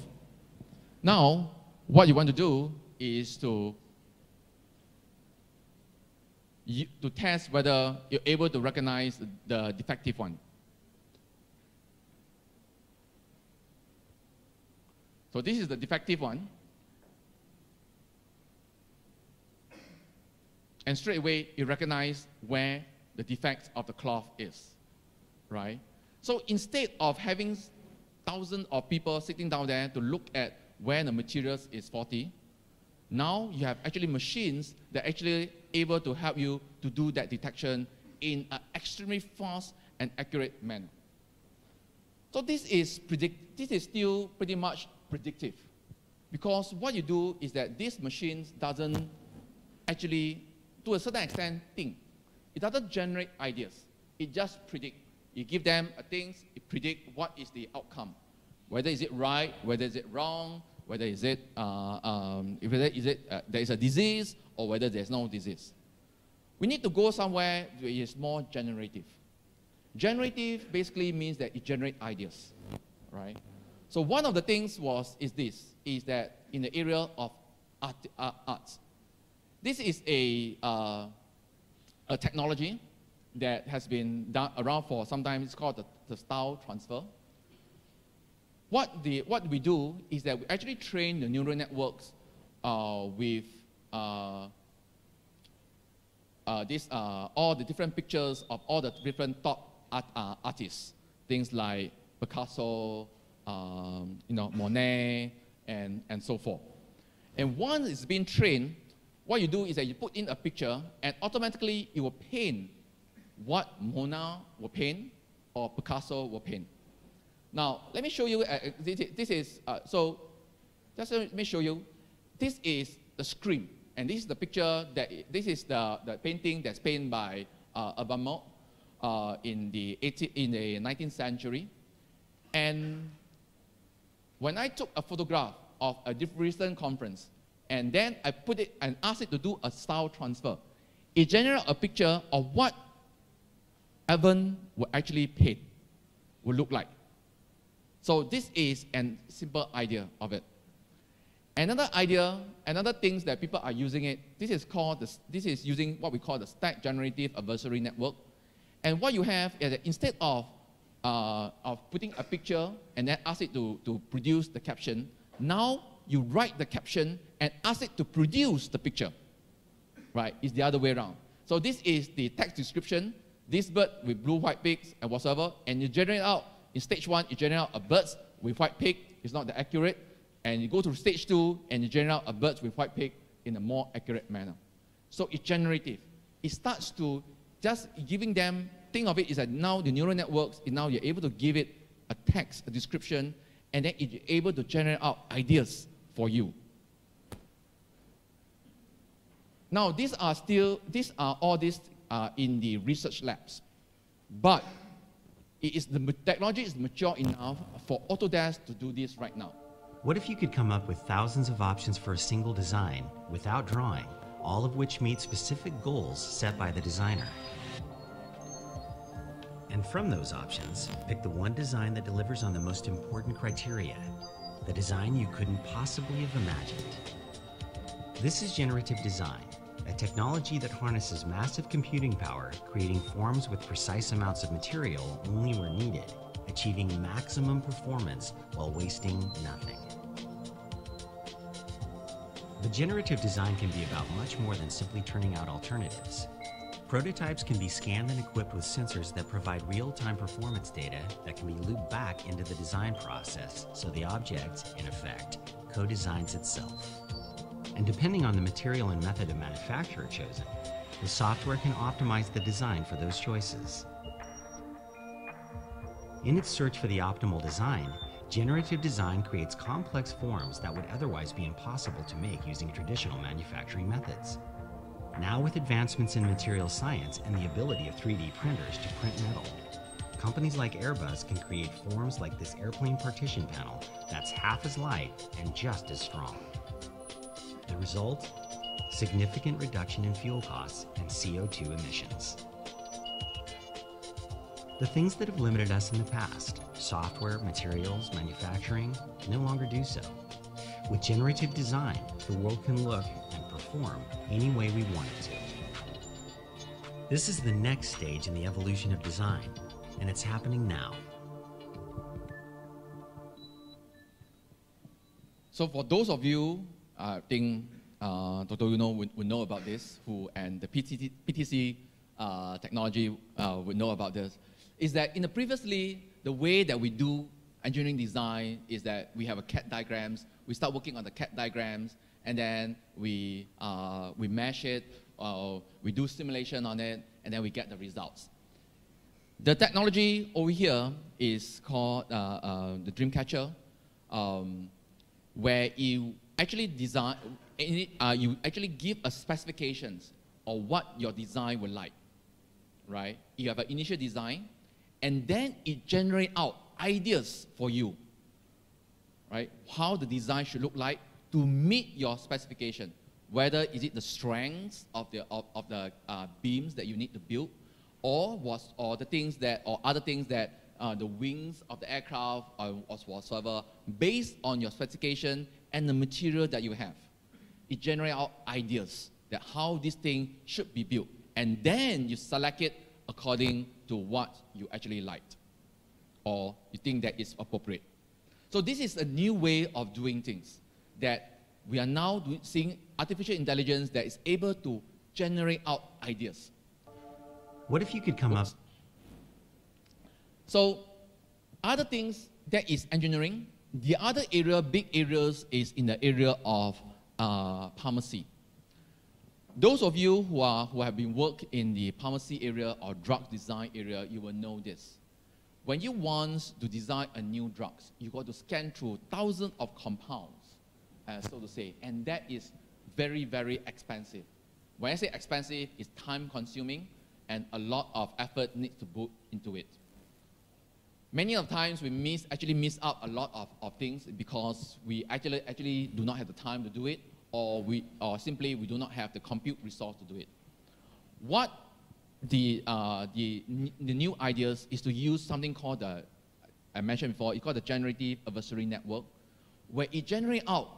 Now, what you want to do is to test whether you're able to recognize the defective one. So this is the defective one. And straight away, you recognize where the defect of the cloth is, right? So instead of having thousands of people sitting down there to look at where the materials is faulty, now you have actually machines that actually able to help you to do that detection in an extremely fast and accurate manner. So this is still pretty much predictive, because what you do is that this machine doesn't actually, to a certain extent, think. It doesn't generate ideas. It just predicts. You give them things, it predicts what is the outcome, whether is it right, whether is it wrong, whether is it there is a disease or whether there's no disease. We need to go somewhere where it is more generative. Generative basically means that it generates ideas, right? So one of the things is that in the area of arts. This is a technology that has been done around for some time. It's called the style transfer. What we do is that we actually train the neural networks with all the different pictures of all the different top artists, things like Picasso, Monet, and so forth. And once it's been trained, what you do is that you put in a picture, and automatically it will paint what Mona will paint or Picasso will paint. Now, let me show you, just let me show you, this is the screen, and this is the picture, this is the painting that's painted by Obama in the 19th century. And when I took a photograph of a recent conference, and then I put it and asked it to do a style transfer, it generated a picture of what Evan would actually paint, would look like. So this is a simple idea of it. Another idea, another things that people are using it, this is using what we call the stack generative adversary network. And what you have is that instead of putting a picture and then ask it to produce the caption, now you write the caption and ask it to produce the picture, right? It's the other way around. So this is the text description, this bird with blue, white beaks and whatsoever, and you generate out, in stage 1, you generate out a bird with white beak, it's not that accurate, and you go to stage 2, and you generate out a bird with white beak in a more accurate manner. So it's generative. It starts to just giving them, think of it is that now the neural networks, now you're able to give it a text, a description, and then it's able to generate out ideas for you. Now, these are all in the research labs, but the technology is mature enough for Autodesk to do this right now. What if you could come up with thousands of options for a single design without drawing, all of which meet specific goals set by the designer? And from those options, pick the one design that delivers on the most important criteria, the design you couldn't possibly have imagined. This is generative design, a technology that harnesses massive computing power, creating forms with precise amounts of material only where needed, achieving maximum performance while wasting nothing. But generative design can be about much more than simply turning out alternatives. Prototypes can be scanned and equipped with sensors that provide real-time performance data that can be looped back into the design process, so the object, in effect, co-designs itself. And depending on the material and method of manufacture chosen, the software can optimize the design for those choices. In its search for the optimal design, generative design creates complex forms that would otherwise be impossible to make using traditional manufacturing methods. Now, with advancements in material science and the ability of 3D printers to print metal, companies like Airbus can create forms like this airplane partition panel that's half as light and just as strong. The result? Significant reduction in fuel costs and CO2 emissions. The things that have limited us in the past, software, materials, manufacturing, no longer do so. With generative design, the world can look and perform any way we want it to. This is the next stage in the evolution of design, and it's happening now. So for those of you, I think Dr. Yuno would know about this, and the PTC technology would know about this, is that previously, the way that we do engineering design is that we have a CAD diagrams, we start working on the CAD diagrams, and then we mesh it, we do simulation on it, and then we get the results. The technology over here is called the Dreamcatcher, where you actually design, you actually give a specifications of what your design would like, right? You have an initial design, and then it generates out ideas for you, right? How the design should look like to meet your specification. Whether is it the strengths of the beams that you need to build, or other things that the wings of the aircraft or whatsoever, based on your specification and the material that you have. It generates out ideas that how this thing should be built, and then you select it according to what you actually liked or you think that is appropriate. So this is a new way of doing things, that we are now seeing artificial intelligence that is able to generate out ideas. What if you could come up? So other things that is engineering, the other area, big areas, is in the area of pharmacy. Those of you who have been working in the pharmacy area or drug design area, you will know this. When you want to design a new drug, you got to scan through thousands of compounds, so to say, and that is very, very expensive. When I say expensive, it's time-consuming, and a lot of effort needs to put into it. Many of the times we actually miss out a lot of things because we actually do not have the time to do it, or simply we do not have the compute resource to do it. What the new ideas is to use something called I mentioned before, it's called the Generative Adversary-network, where it generates out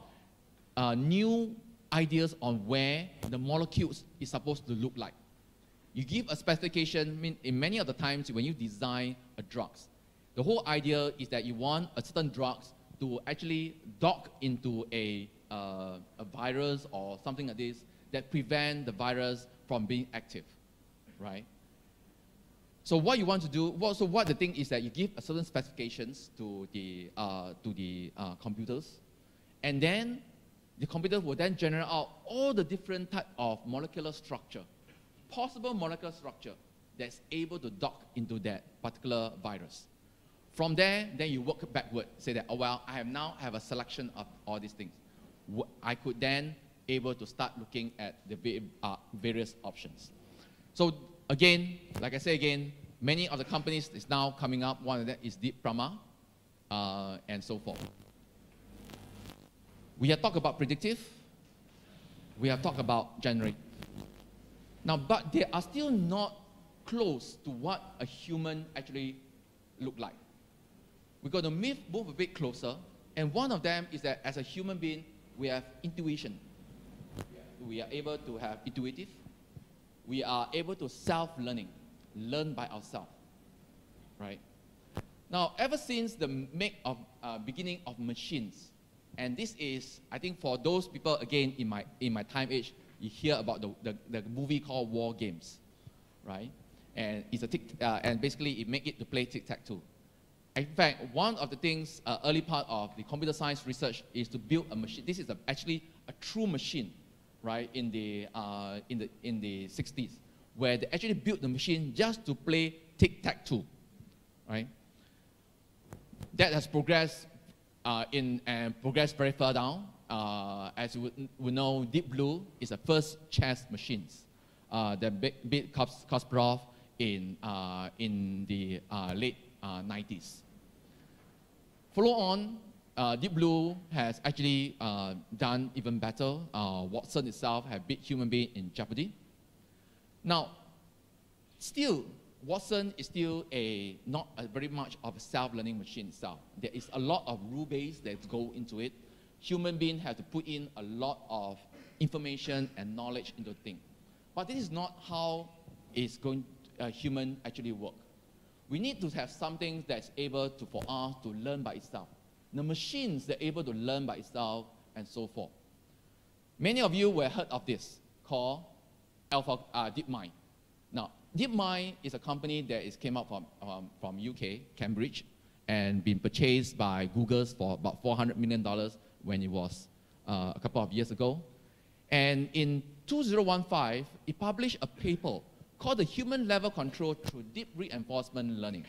new ideas on where the molecules is supposed to look like. You give a specification, in many of the times when you design a drugs, the whole idea is that you want a certain drugs to actually dock into a virus or something like this that prevent the virus from being active, right? So what you want to do, what the thing is that you give a certain specifications to the computers, and then the computer will then generate out all the different type of molecular structure, possible molecular structure that's able to dock into that particular virus. From there, then you work backward. Say that, oh, well, I now have a selection of all these things. I could then able to start looking at the various options. So again, like I say again, many of the companies is now coming up. One of them is Deep Prama, and so forth. We have talked about predictive. We have talked about generative. Now, but they are still not close to what a human actually look like. We're going to move a bit closer, and one of them is that as a human being, we have intuition. We are able to have intuitive. We are able to self-learning, learn by ourselves, right? Now, ever since the beginning of machines, and this is, I think, for those people again in my time age, you hear about the movie called War Games, right? And it's and basically it make it to play tic-tac-toe. In fact, one of the things early part of the computer science research is to build a machine. This is actually a true machine, right? In the 60s, where they actually built the machine just to play tic-tac-toe, right? That has progressed and progressed very far down. As we know, Deep Blue is the first chess machines that beat Kasparov in the late 90s. Follow on, Deep Blue has actually done even better. Watson itself has beat human being in Jeopardy. Now, still, Watson is still not very much of a self-learning machine itself. There is a lot of rule base that go into it. Human beings have to put in a lot of information and knowledge into the thing. But this is not how human actually work. We need to have something that's able to, for us to learn by itself. The machines that are able to learn by itself and so forth. Many of you will heard of this called DeepMind. Now, DeepMind is a company that came out from UK, Cambridge, and been purchased by Google for about $400 million when it was a couple of years ago. And in 2015, it published a paper called the Human Level Control Through Deep Reinforcement Learning.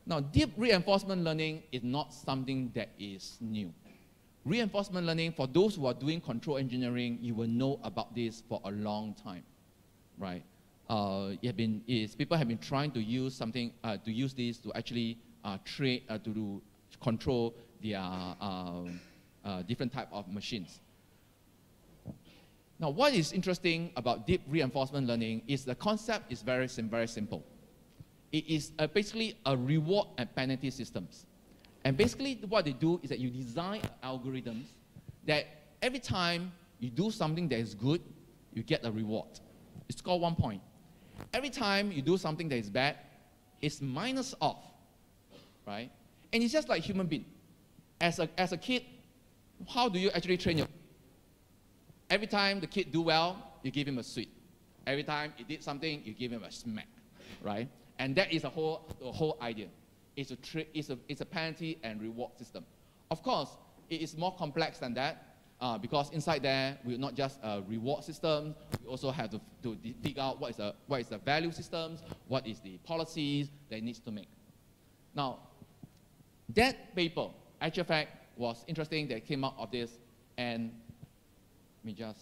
Now, deep reinforcement learning is not something that is new. Reinforcement learning, for those who are doing control engineering, you will know about this for a long time, right? People have been trying to use something, to use this to actually to control their different type of machines. Now, what is interesting about deep reinforcement learning is the concept is very simple. It is basically a reward and penalty systems. And basically what they do is that you design algorithms that every time you do something that is good, you get a reward. It's called 1 point. Every time you do something that is bad, it's minus off, right? And it's just like human being. As a kid, how do you actually train your? Every time the kid do well, you give him a sweet. Every time he did something, you give him a smack, right? And that is the whole idea. It's a penalty and reward system. Of course, it is more complex than that because inside there, we're not just a reward system. We also have to figure out what is the value systems, what is the policies that it needs to make. Now, that paper, actual fact, was interesting that came out of this, and let me just,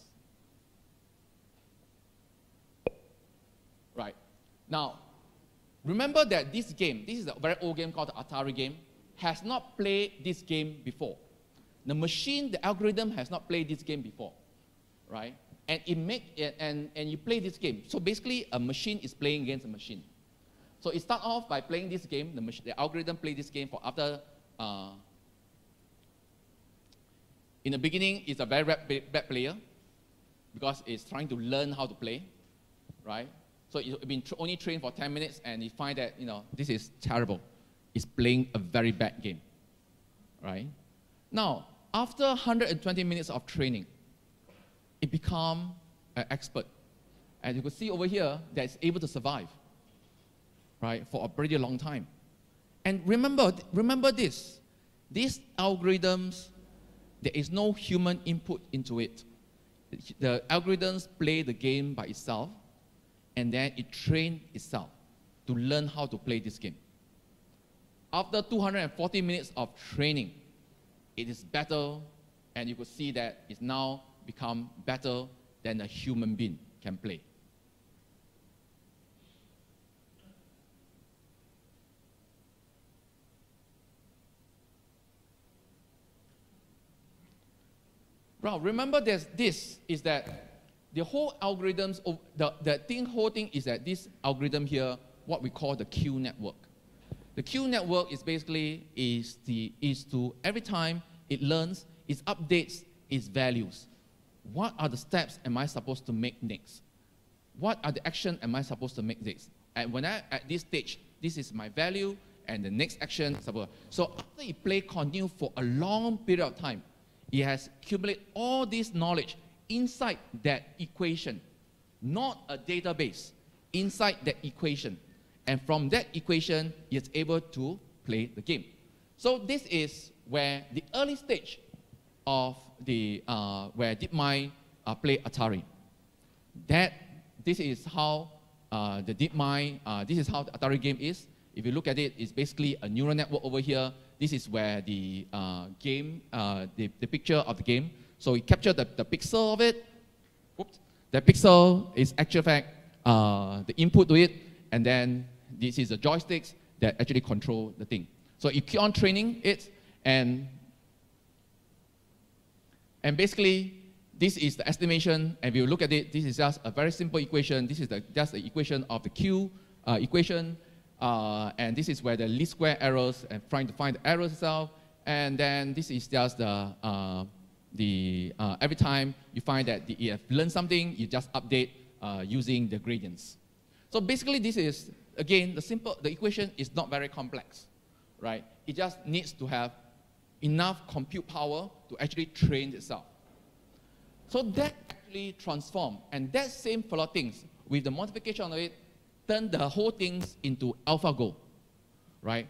right. Now, remember that this game, this is a very old game called the Atari Game, has not played this game before. The machine, the algorithm has not played this game before, right? And and you play this game. So basically, a machine is playing against a machine. So it starts off by playing this game. The algorithm plays this game for after. In the beginning, it's a very bad player because it's trying to learn how to play, right? So it's been only trained for 10 minutes, and you find that, this is terrible. It's playing a very bad game, right? Now, after 120 minutes of training, it becomes an expert. And you can see over here that it's able to survive, right, for a pretty long time. And remember this. These algorithms, there is no human input into it. The algorithms play the game by itself, and then it trains itself to learn how to play this game. after 240 minutes of training, it is better, and you could see that it's now become better than a human being can play. Well, remember this is that the whole algorithms, whole thing is that this algorithm here, what we call the Q network. The Q network is basically is to every time it learns, it updates its values. What are the steps am I supposed to make next? What are the action am I supposed to make next? And when at this stage, this is my value, and the next action, so after you play continue for a long period of time, it has accumulated all this knowledge inside that equation, not a database, inside that equation. And from that equation, it's able to play the game. So this is where the early stage of the where DeepMind play Atari. This is how the DeepMind, this is how the Atari game is. If you look at it, it's basically a neural network over here. This is where the game, the picture of the game. So we capture the pixel of it. Oops. The pixel is actual fact the input to it, and then this is the joysticks that actually control the thing. So you keep on training it, and basically this is the estimation. And if you look at it, this is just a very simple equation. This is just the equation of the Q equation. And this is where the least square errors and trying to find the errors itself. And then this is just every time you find that you have learned something, you just update using the gradients. So basically this is, again, the equation is not very complex, right? It just needs to have enough compute power to actually train itself. So that actually transformed, and that same follow things with the modification of it, turn the whole things into AlphaGo, right?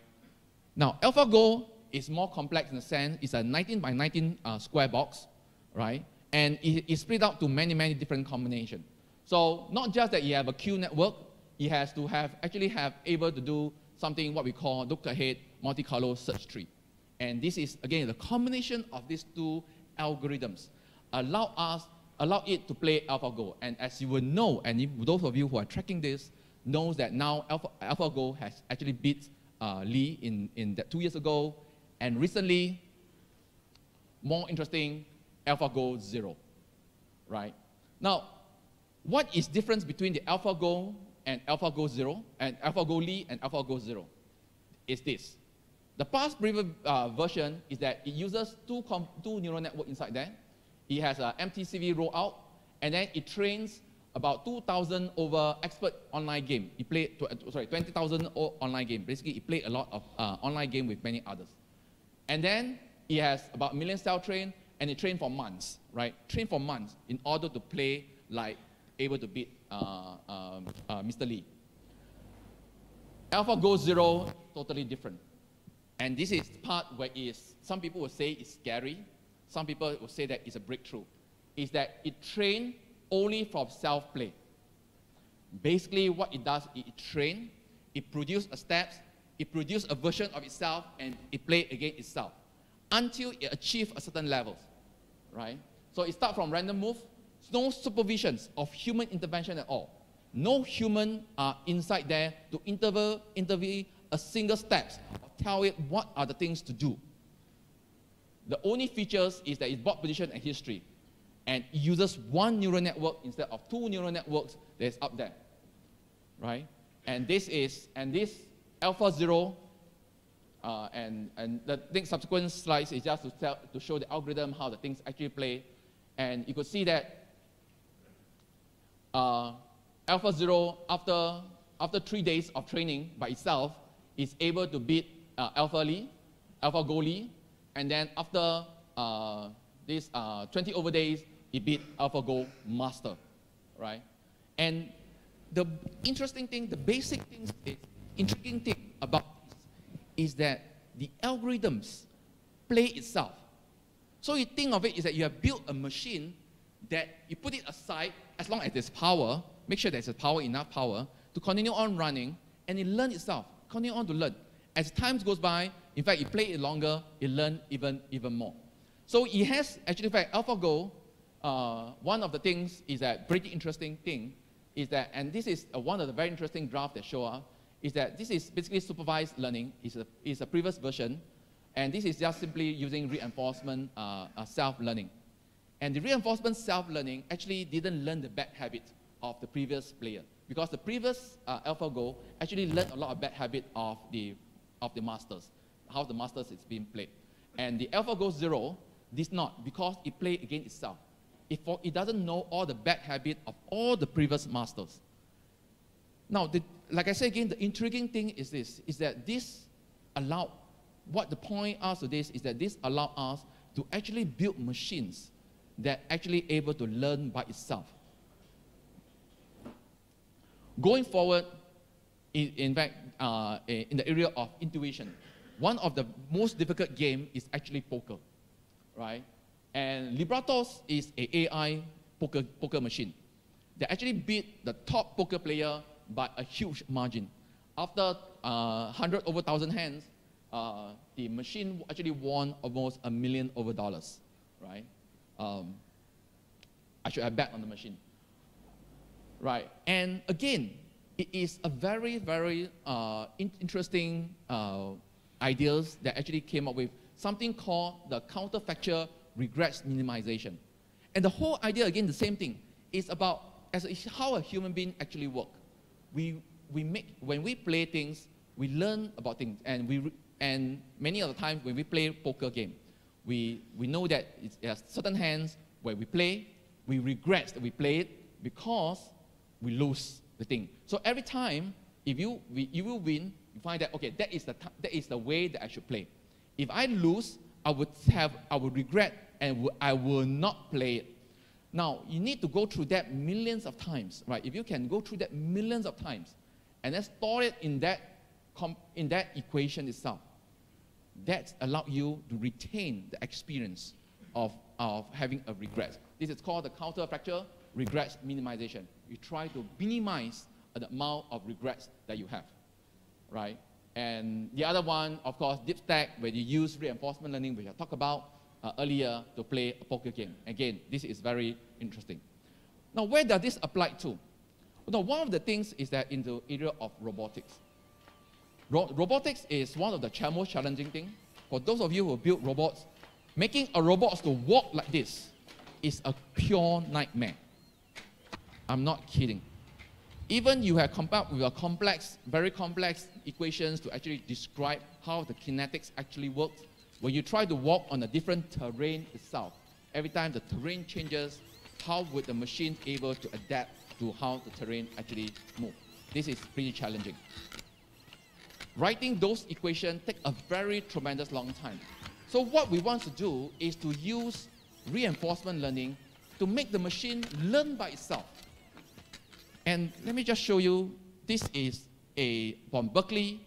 Now, AlphaGo is more complex in the sense it's a 19 by 19 square box, right? And it's split out to many, many different combinations. So not just that you have a Q network, it has to actually have able to do something what we call look-ahead multi-color search tree. And this is, again, the combination of these two algorithms allow it to play AlphaGo. And as you will know, and if those of you who are tracking this, knows that now AlphaGo has actually beat Lee in that 2 years ago, and recently, more interesting, AlphaGo 0, right? Now, what is difference between the AlphaGo and AlphaGo 0, and AlphaGo Lee and AlphaGo 0? Is this. The past previous version is that it uses two neural networks inside there. It has an MTCV rollout, and then it trains about 2,000 over expert online game. He played, 20,000 online game. Basically, he played a lot of online game with many others. And then he has about 1 million cell trained, and he trained for months, right? Trained for months in order to play like able to beat Mr. Lee. AlphaGo 0, totally different. And this is part where some people will say it's scary. Some people will say that it's a breakthrough. Is that it trained only from self-play. Basically, what it does, it trains, it produces steps, it produces a version of itself, and it plays against itself until it achieves a certain level, right? So it starts from random move, no supervisions of human intervention at all. No human are inside there to intervene a single step, or tell it what are the things to do. The only features is that it's board position and history. And it uses one neural network instead of two neural networks that's up there, right? And this Alpha 0, and the next subsequent slides is just to show the algorithm how the things actually play. And you could see that Alpha 0, after 3 days of training by itself, is able to beat AlphaGo Lee, and then after this 20 over days, it beat AlphaGo Master, right? And the interesting thing, the basic thing, intriguing thing about this is that the algorithms play itself. So you think of it is that you have built a machine that you put it aside as long as there's power, make sure there's enough power to continue on running, and it learns itself, continue on to learn. as time goes by, in fact, you play it longer, you learn even more. So it has actually, in fact, AlphaGo, one of the things is that pretty interesting thing is that, and this is one of the very interesting graphs that show up, is that this is basically supervised learning. It's a previous version, and this is just simply using reinforcement self-learning. And the reinforcement self-learning actually didn't learn the bad habit of the previous player, because the previous AlphaGo actually learned a lot of bad habit of the masters, how the masters is being played. And the AlphaGo 0 did not, because it played against itself. It doesn't know all the bad habit of all the previous masters. Now, like I said again, the intriguing thing is this, is that this allowed, what the point us to this is that this allowed us to actually build machines that actually able to learn by itself. Going forward, in fact, in the area of intuition, one of the most difficult game is actually poker, right? And Libratos is an AI poker machine. They actually beat the top poker player by a huge margin. After 100 over 1,000 hands, the machine actually won almost $1 million, right? I should have bet on the machine, right? And again, it is a very, very interesting ideas that actually came up with something called the counterfactual regrets minimization. And the whole idea, again, the same thing, is about how a human being actually works. When we play things, we learn about things, and many of the times when we play poker game, we know that there's certain hands where we play, we regret that we play it because we lose the thing. So every time, if you will win, you find that, okay, that is the way that I should play. If I lose, I would regret and I will not play it. Now, you need to go through that millions of times, right? If you can go through that millions of times and then store it in that equation itself, that allows you to retain the experience of having a regret. This is called the counterfactual regrets minimization. You try to minimize the amount of regrets that you have, right? And the other one, of course, deep stack, where you use reinforcement learning, which I talked about earlier, to play a poker game. Again, this is very interesting. Now, where does this apply to? Now, one of the things is that in the area of robotics. Robotics is one of the most challenging things. For those of you who build robots, making a robot to walk like this is a pure nightmare. I'm not kidding. Even you have come up with a complex, very complex equations to actually describe how the kinetics actually works. When you try to walk on a different terrain itself, every time the terrain changes, how would the machine able to adapt to how the terrain actually moves? This is pretty challenging. Writing those equations takes a very tremendous long time. So what we want to do is to use reinforcement learning to make the machine learn by itself. And let me just show you, this is from Berkeley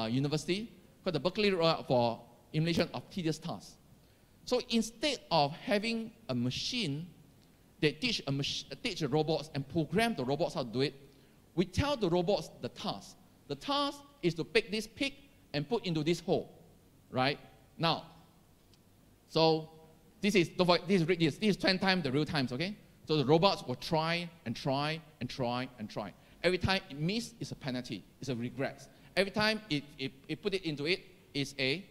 University, called the Berkeley for Elimination of Tedious Tasks. So instead of having a machine that teach the robots and program the robots how to do it, we tell the robots the task. The task is to pick this pig and put into this hole, right? Now, so this is 10 times the real times, okay? So the robots will try and try and try and try. Every time it misses, it's a penalty, it's a regret. Every time it put it into it, it's a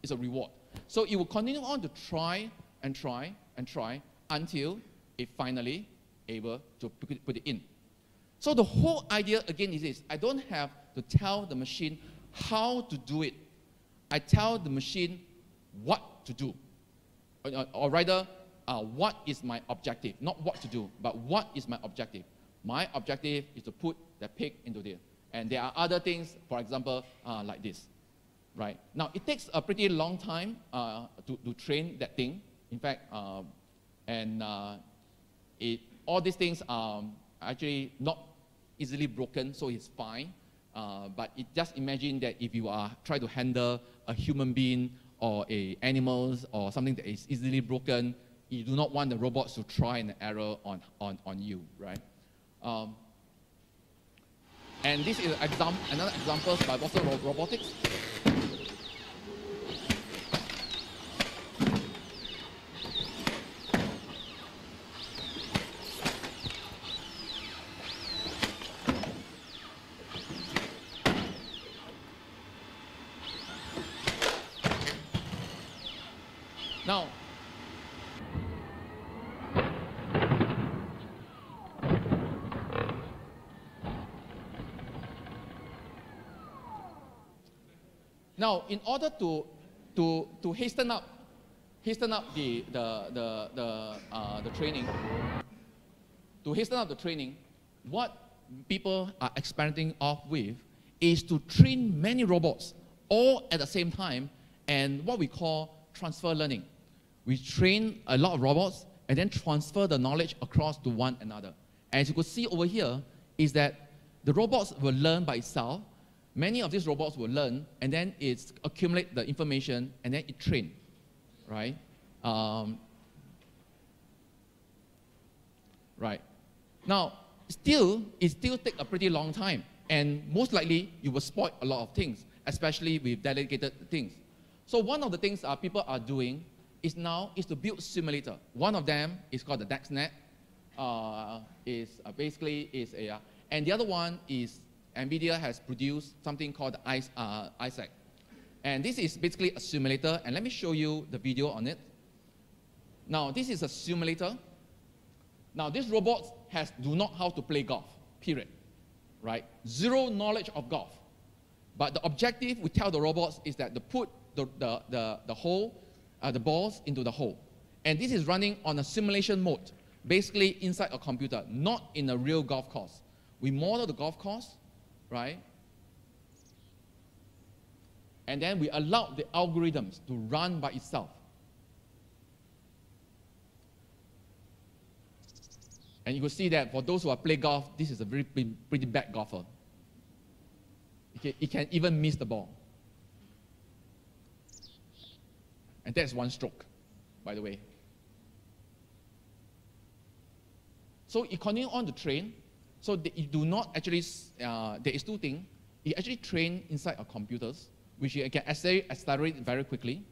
reward. So it will continue on to try and try and try until it finally able to put it in. So the whole idea again is this: I don't have to tell the machine how to do it. I tell the machine what to do, or rather, what is my objective? Not what to do, but what is my objective? My objective is to put the pig into there. And there are other things, for example, like this, right? Now, it takes a pretty long time to train that thing. In fact, all these things are actually not easily broken, so it's fine. But just imagine that if you are trying to handle a human being or animals or something that is easily broken, you do not want the robots to try and error on you, right? And this is another example by Boston Robotics. Now, in order to hasten up the training, what people are experimenting with is to train many robots all at the same time, and what we call transfer learning. We train a lot of robots and then transfer the knowledge across to one another. As you can see over here, is that the robots will learn by itself. Many of these robots will learn, and then it accumulate the information, and then it train, right? Right. Now, it still take a pretty long time, and most likely you will spoil a lot of things, especially with delegated things. So one of the things people are doing is to build simulator. One of them is called the DexNet, and the other one is Nvidia has produced something called Isaac. And this is basically a simulator, and let me show you the video on it. Now, this is a simulator. Now, these robots do not know how to play golf, period, right? Zero knowledge of golf. But the objective we tell the robots is that to put the balls into the hole. And this is running on a simulation mode, basically inside a computer, not in a real golf course. We model the golf course, right? And then we allow the algorithms to run by itself. And you can see that for those who play golf, this is a pretty bad golfer. He can even miss the ball. And that's one stroke, by the way. So you continue on to train. So you do not actually, there is two things. You actually train inside our computers, which you can accelerate very quickly.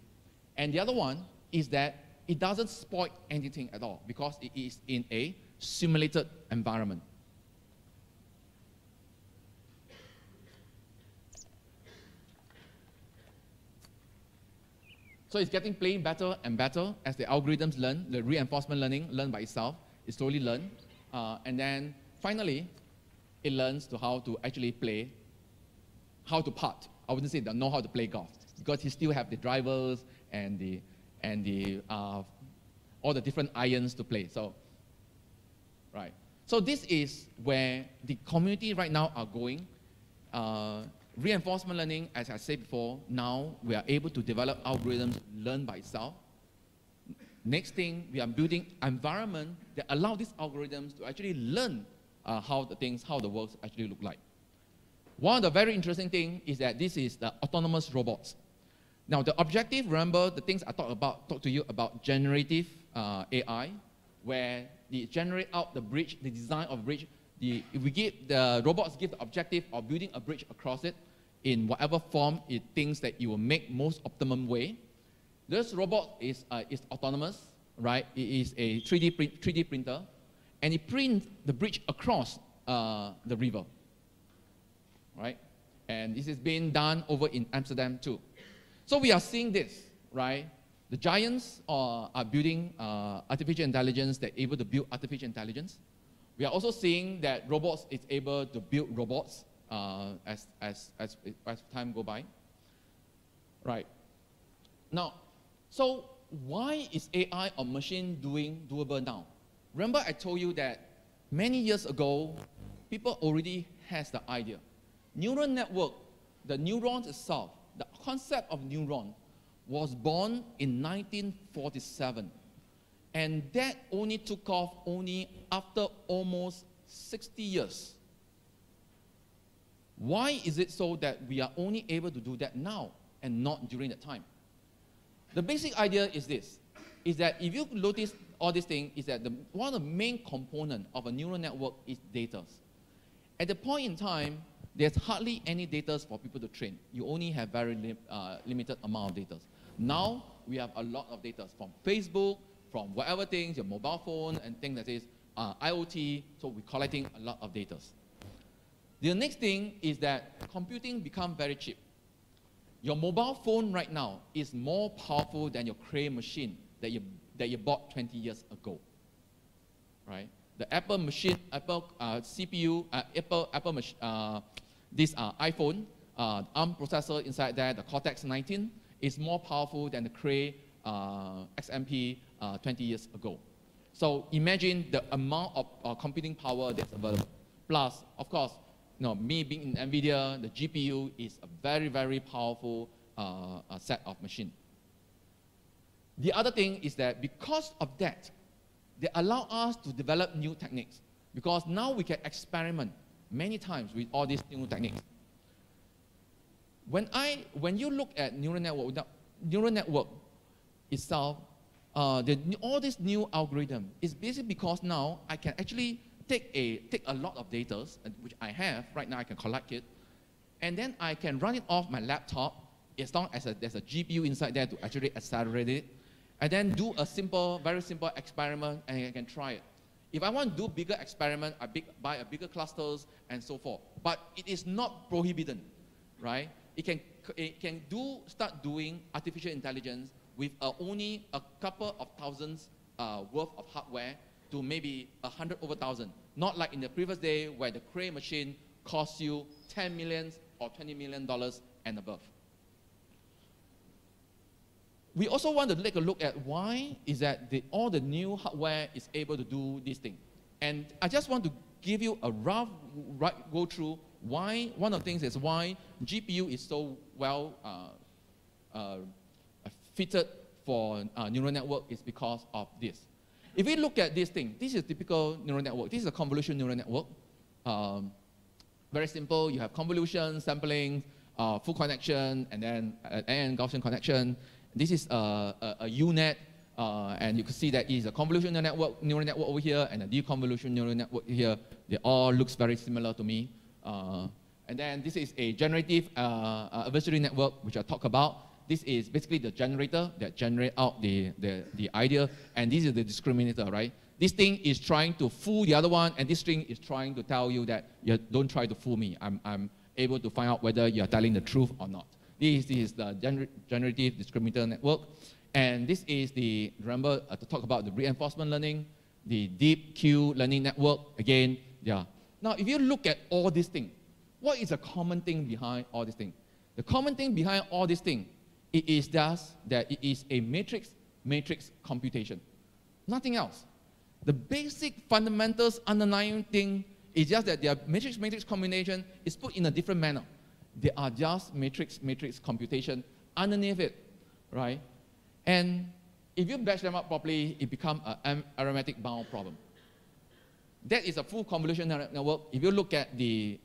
And the other one is that it doesn't spoil anything at all because it is in a simulated environment. So it's playing better and better as the algorithms learn, the reinforcement learn by itself. It slowly learns. And then finally, it learns how to actually play, how to putt. I wouldn't say they know how to play golf because he still have the drivers and all the different irons to play. So, right. So this is where the community right now are going. Reinforcement learning, as I said before, now we are able to develop algorithms learn by itself. Next thing, we are building environment that allow these algorithms to actually learn how the worlds actually look like. One of the very interesting things is that this is the autonomous robots. Now, the objective, remember the things I talked to you about generative AI, where they generate out the bridge, the design of bridge. If we give the robots give the objective of building a bridge across it in whatever form it thinks that it will make most optimum way. This robot is autonomous, right? It is a 3D printer, and it prints the bridge across the river, right? And this is being done over in Amsterdam too. So we are seeing this, right? The giants are building artificial intelligence. They're able to build artificial intelligence. We are also seeing that robots is able to build robots as time go by. Right. Now, so why is AI or machine doable now? Remember I told you that many years ago, people already has the idea. Neural network, the neurons itself, the concept of neuron was born in 1947. And that only took off only after almost 60 years. Why is it so that we are only able to do that now and not during that time? The basic idea is this, is that if you notice all these things, is that one of the main components of a neural network is data. At the point in time, there's hardly any data for people to train. You only have very limited amount of data. Now, we have a lot of data from Facebook, from whatever things, your mobile phone, and things that is IoT, so we're collecting a lot of data. The next thing is that computing becomes very cheap. Your mobile phone right now is more powerful than your Cray machine that you bought 20 years ago, right? The Apple machine, Apple CPU, this iPhone, ARM processor inside there, the Cortex-19, is more powerful than the Cray XMP 20 years ago. So imagine the amount of computing power that's available. Plus, of course, me being in Nvidia, the GPU is a very, very powerful set of machine. The other thing is that because of that, they allow us to develop new techniques. Because now we can experiment many times with all these new techniques. When you look at neural network itself, all this new algorithm is basically because now I can actually take a lot of data, which I have right now. I can collect it, and then I can run it off my laptop as long as there's a GPU inside there to actually accelerate it, and then do a very simple experiment, and I can try it. If I want to do bigger experiment, I buy a bigger clusters and so forth. But it is not prohibited, right? It can start doing artificial intelligence with only a couple of thousands worth of hardware to maybe 100 over 1,000. Not like in the previous day where the Cray machine costs you $10 million or $20 million and above. We also want to take a look at why is that all the new hardware is able to do this thing. And I just want to give you a rough go through why, one of the things is why GPU is so well fitted for neural network is because of this. If we look at this thing, this is a typical neural network. This is a convolution neural network. Very simple. You have convolution, sampling, full connection, and then and Gaussian connection. This is a UNet, and you can see that is a convolution neural network over here, and a deconvolution neural network here. They all looks very similar to me. And then this is a generative adversary network, which I talk about. This is basically the generator that generate out the idea, and this is the discriminator, right? This thing is trying to fool the other one, and this thing is trying to tell you that you don't try to fool me. I'm able to find out whether you're telling the truth or not. This is the generative discriminator network, and this is the, remember to talk about the reinforcement learning, the deep Q learning network, again, yeah. Now, if you look at all these things, what is the common thing behind all these things? The common thing behind all these things, it is just that it is a matrix computation. Nothing else. The basic fundamentals underlying thing is just that their matrix combination is put in a different manner. They are just matrix computation underneath it, right? And if you batch them up properly, it becomes an arithmetic bound problem. That is a full convolution network. If you look at the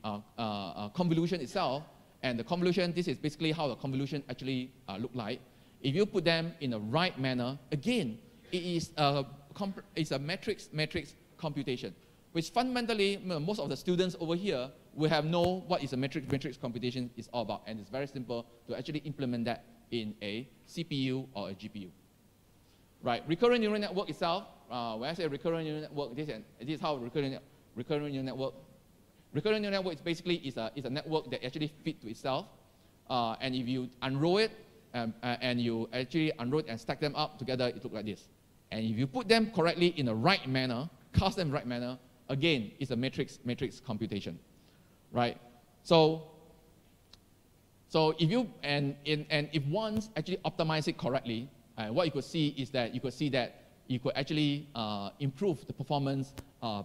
convolution itself, and the convolution, this is basically how the convolution actually look like. If you put them in the right manner, again, it is a matrix computation, which fundamentally, most of the students over here will have know what is a matrix computation is all about, and it's very simple to actually implement that in a CPU or a GPU. Right, recurrent neural network itself, when I say recurrent neural network, this is how recurrent neural network. Recurrent neural network is basically is a network that actually fits to itself, and if you unroll it and you actually unroll it and stack them up together, it looks like this. And if you put them correctly in the right manner, cast them in the right manner, again, it's a matrix computation, right? So if you if one actually optimize it correctly, what you could see is that you could actually improve the performance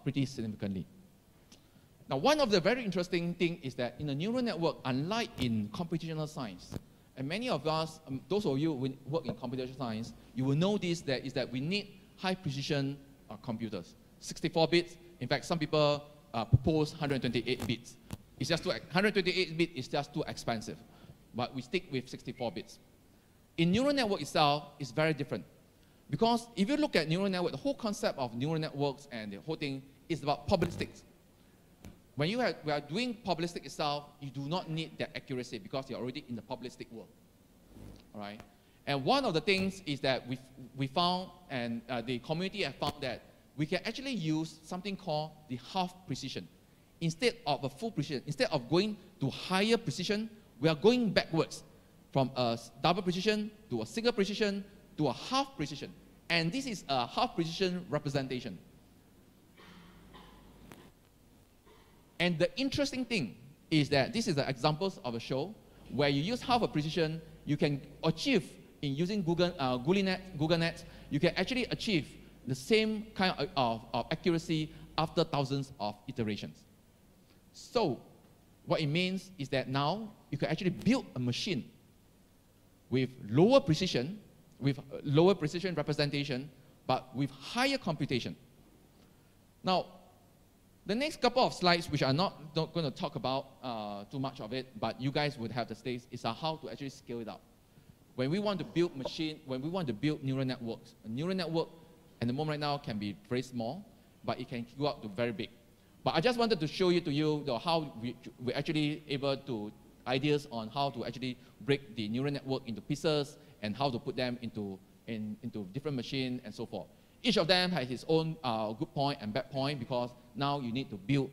pretty significantly. Now, one of the very interesting things is that in a neural network, unlike in computational science, and many of us, those of you who work in computational science, you will know this, that we need high precision computers. 64 bits, in fact, some people propose 128 bits. It's just 128 bits is just too expensive, but we stick with 64 bits. In neural network itself, it's very different. Because if you look at neural network, the whole concept of neural networks and the whole thing is about probabilistics. when we are doing probabilistic itself, you do not need that accuracy because you're already in the probabilistic world. All right? And one of the things is that we found, and the community have found that we can actually use something called the half precision. Instead of a full precision, instead of going to higher precision, we are going backwards from a double precision to a single precision to a half precision. And this is a half precision representation. And the interesting thing is that this is the examples of a show where you use half a precision, you can achieve in using Google Net, you can actually achieve the same kind of accuracy after thousands of iterations. So what it means is that now you can actually build a machine with lower precision representation, but with higher computation. Now, the next couple of slides, which I'm not going to talk about too much of it, but you guys would have the stakes, is how to actually scale it up. When we want to build when we want to build neural networks, a neural network at the moment right now can be very small, but it can go up to very big. But I just wanted to show you how we're actually able to ideas on how to actually break the neural network into pieces and how to put them into different machines and so forth. Each of them has its own good point and bad point because now you need to build,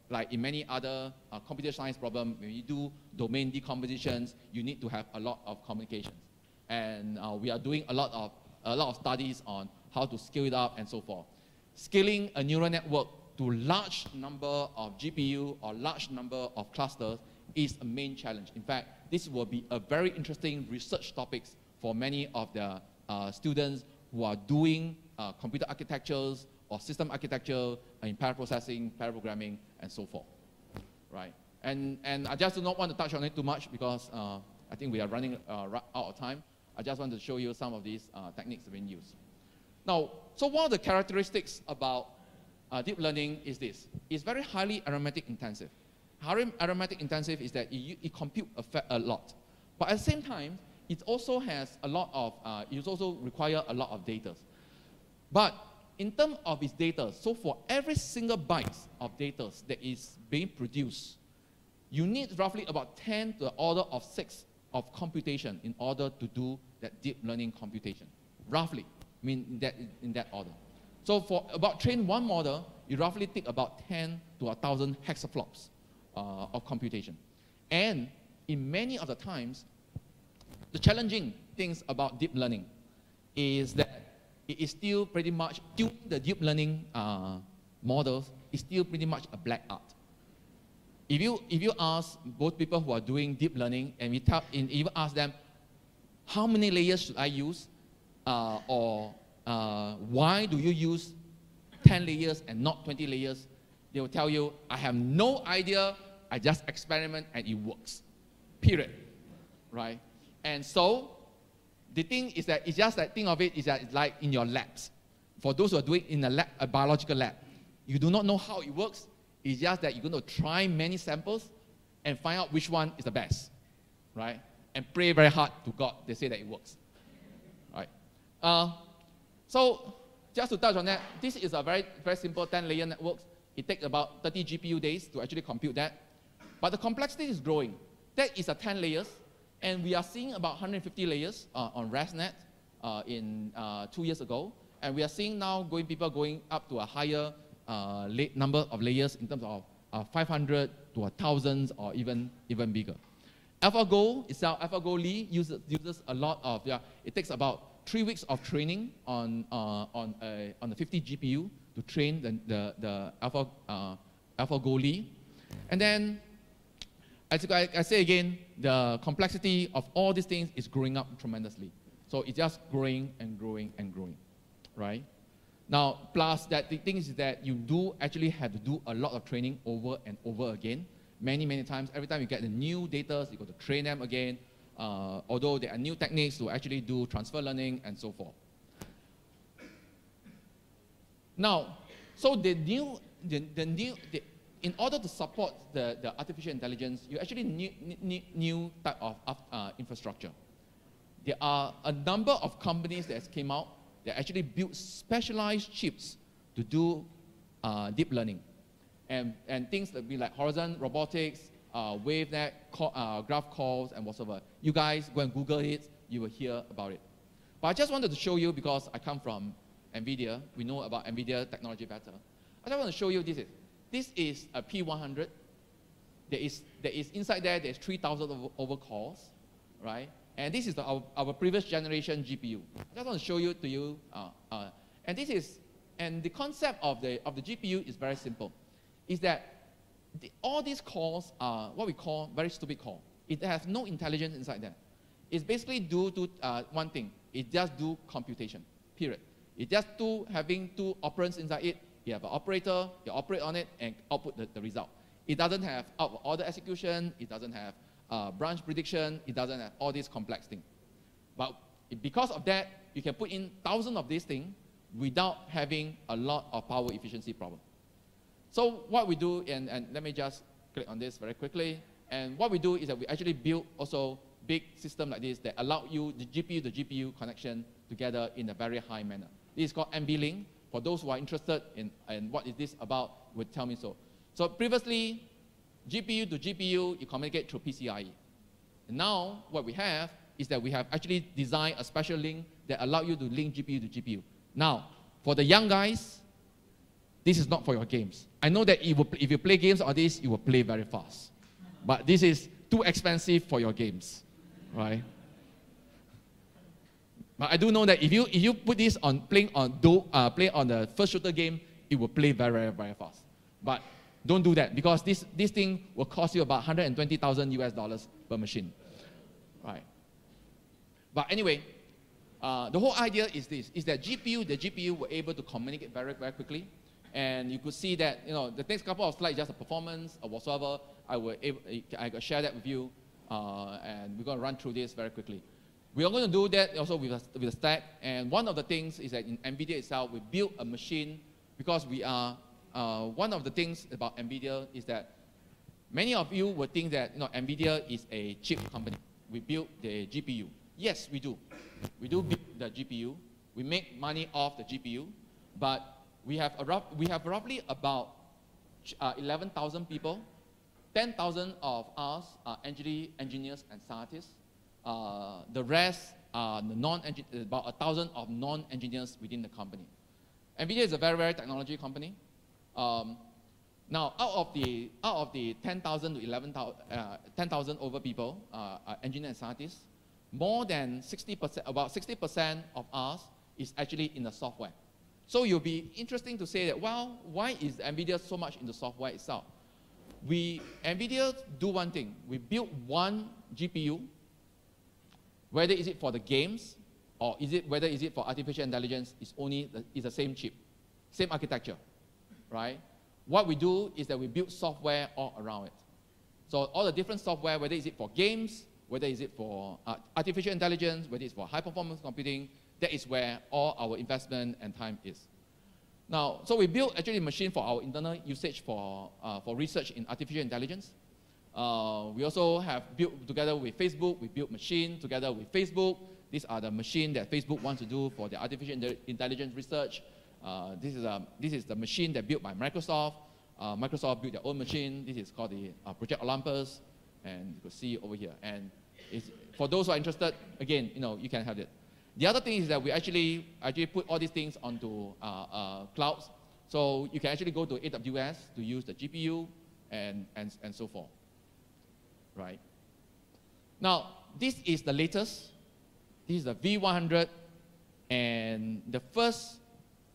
like in many other computer science problems, when you do domain decompositions, you need to have a lot of communications. And we are doing a lot of studies on how to scale it up and so forth. Scaling a neural network to large number of GPU or large number of clusters is a main challenge. In fact, this will be a very interesting research topics for many of the students who are doing computer architectures or system architecture in pair processing, pair programming, and so forth, right? And I just do not want to touch on it too much because I think we are running out of time. I just want to show you some of these techniques being used. Now, so one of the characteristics about deep learning is this. It's very highly arithmetic intensive. Highly arithmetic intensive is that it compute a lot. But at the same time, it also has a lot of, it also require a lot of data. But in terms of its data, so for every single byte of data that is being produced, you need roughly about 10 to the order of 6 of computation in order to do that deep learning computation. Roughly, I mean in that order. So for about train one model, you roughly take about 10 to 1,000 hexaflops of computation. And in many of the times, the challenging things about deep learning is that it is still pretty much, the deep learning models is still pretty much a black art. If you ask both people who are doing deep learning and even ask them, how many layers should I use? Or why do you use 10 layers and not 20 layers? They will tell you, I have no idea, I just experiment and it works, period, right? And so, the thing is that, it's just that, think of it is that it's like in your labs. For those who are doing in a biological lab, you do not know how it works, it's just that you're going to try many samples and find out which one is the best, right? And pray very hard to God, they say that it works, right? So, just to touch on that, this is a very, very simple 10-layer network. It takes about 30 GPU days to actually compute that. But the complexity is growing. That is a 10 layers, and we are seeing about 150 layers on ResNet in 2 years ago. And we are seeing now people going up to a higher number of layers in terms of 500 to 1,000 or even bigger. AlphaGo itself, AlphaGo-Lee uses a lot of, it takes about 3 weeks of training on the 50 GPU to train the AlphaGo-Lee. And then, as I say again, the complexity of all these things is growing up tremendously. So it's just growing and growing and growing, right? Now, plus that the thing is that you do actually have to do a lot of training over and over again, many, many times. Every time you get the new data, you got to train them again. Although there are new techniques to actually do transfer learning and so forth. Now, so in order to support the artificial intelligence, you actually need new type of infrastructure. There are a number of companies that came out that actually build specialized chips to do deep learning. and things that be like Horizon Robotics, WaveNet, graph calls, and whatsoever. You guys go and Google it, you will hear about it. But I just wanted to show you, because I come from Nvidia, we know about Nvidia technology better. I just want to show you this is a P100. There is inside there's 3,000 over cores, right? And this is our previous generation GPU. I just want to show you to you, and the concept of the GPU is very simple. Is that all these cores are what we call very stupid core. It has no intelligence inside them. It's basically do one thing. It just do computation, period. It just having two operands inside it. You have an operator, you operate on it, and output the result. It doesn't have order execution, it doesn't have branch prediction, it doesn't have all these complex things. But because of that, you can put in thousands of these things without having a lot of power efficiency problem. So what we do, and let me just click on this very quickly, and what we do is that we actually build also big system like this that allow you the GPU to GPU connection together in a very high manner. This is called NVLink. For those who are interested in what is this about, would tell me so. So previously, GPU to GPU, you communicate through PCIe. And now, what we have is that we have actually designed a special link that allow you to link GPU to GPU. Now, for the young guys, this is not for your games. I know that if you play games on this, you will play very fast. But this is too expensive for your games, right? But I do know that if you put this on play on the first shooter game, it will play very, very, very fast. But don't do that, because this thing will cost you about 120,000 US dollars per machine, right? But anyway, the whole idea is this: the GPU were able to communicate very, very quickly, and you could see that the next couple of slides just the performance or whatsoever. I will share that with you, and we're going to run through this very quickly. We are going to do that also with a stack, and one of the things is that in Nvidia itself, we built a machine because we are. One of the things about Nvidia is that many of you would think that Nvidia is a chip company. We build the GPU. Yes, we do. We do build the GPU. We make money off the GPU, but we have roughly about 11,000 people. 10,000 of us are engineers and scientists. The rest are about 1,000 of non-engineers within the company. Nvidia is a very, very technology company. Now, out of the 10,000 to 11,000, 10,000 over people are engineers and scientists. More than 60%, about 60% of us is actually in the software. So you'll be interesting to say that, well, why is Nvidia so much in the software itself? Nvidia do one thing. We build one GPU, whether is it for the games or whether is it for artificial intelligence, it's the same chip, same architecture, right? What we do is that we build software all around it. So all the different software, whether is it for games, whether is it for artificial intelligence, whether it's for high performance computing, that is where all our investment and time is. Now, so we built actually a machine for our internal usage for research in artificial intelligence. We also have built together with Facebook, we built machine together with Facebook. These are the machine that Facebook wants to do for the artificial intelligence research. This is the machine that built by Microsoft. Microsoft built their own machine. This is called the Project Olympus, and you can see over here. And for those who are interested, again, you can have it. The other thing is that we actually put all these things onto clouds. So you can actually go to AWS to use the GPU and so forth, right? Now, this is the latest. This is the V100, and the first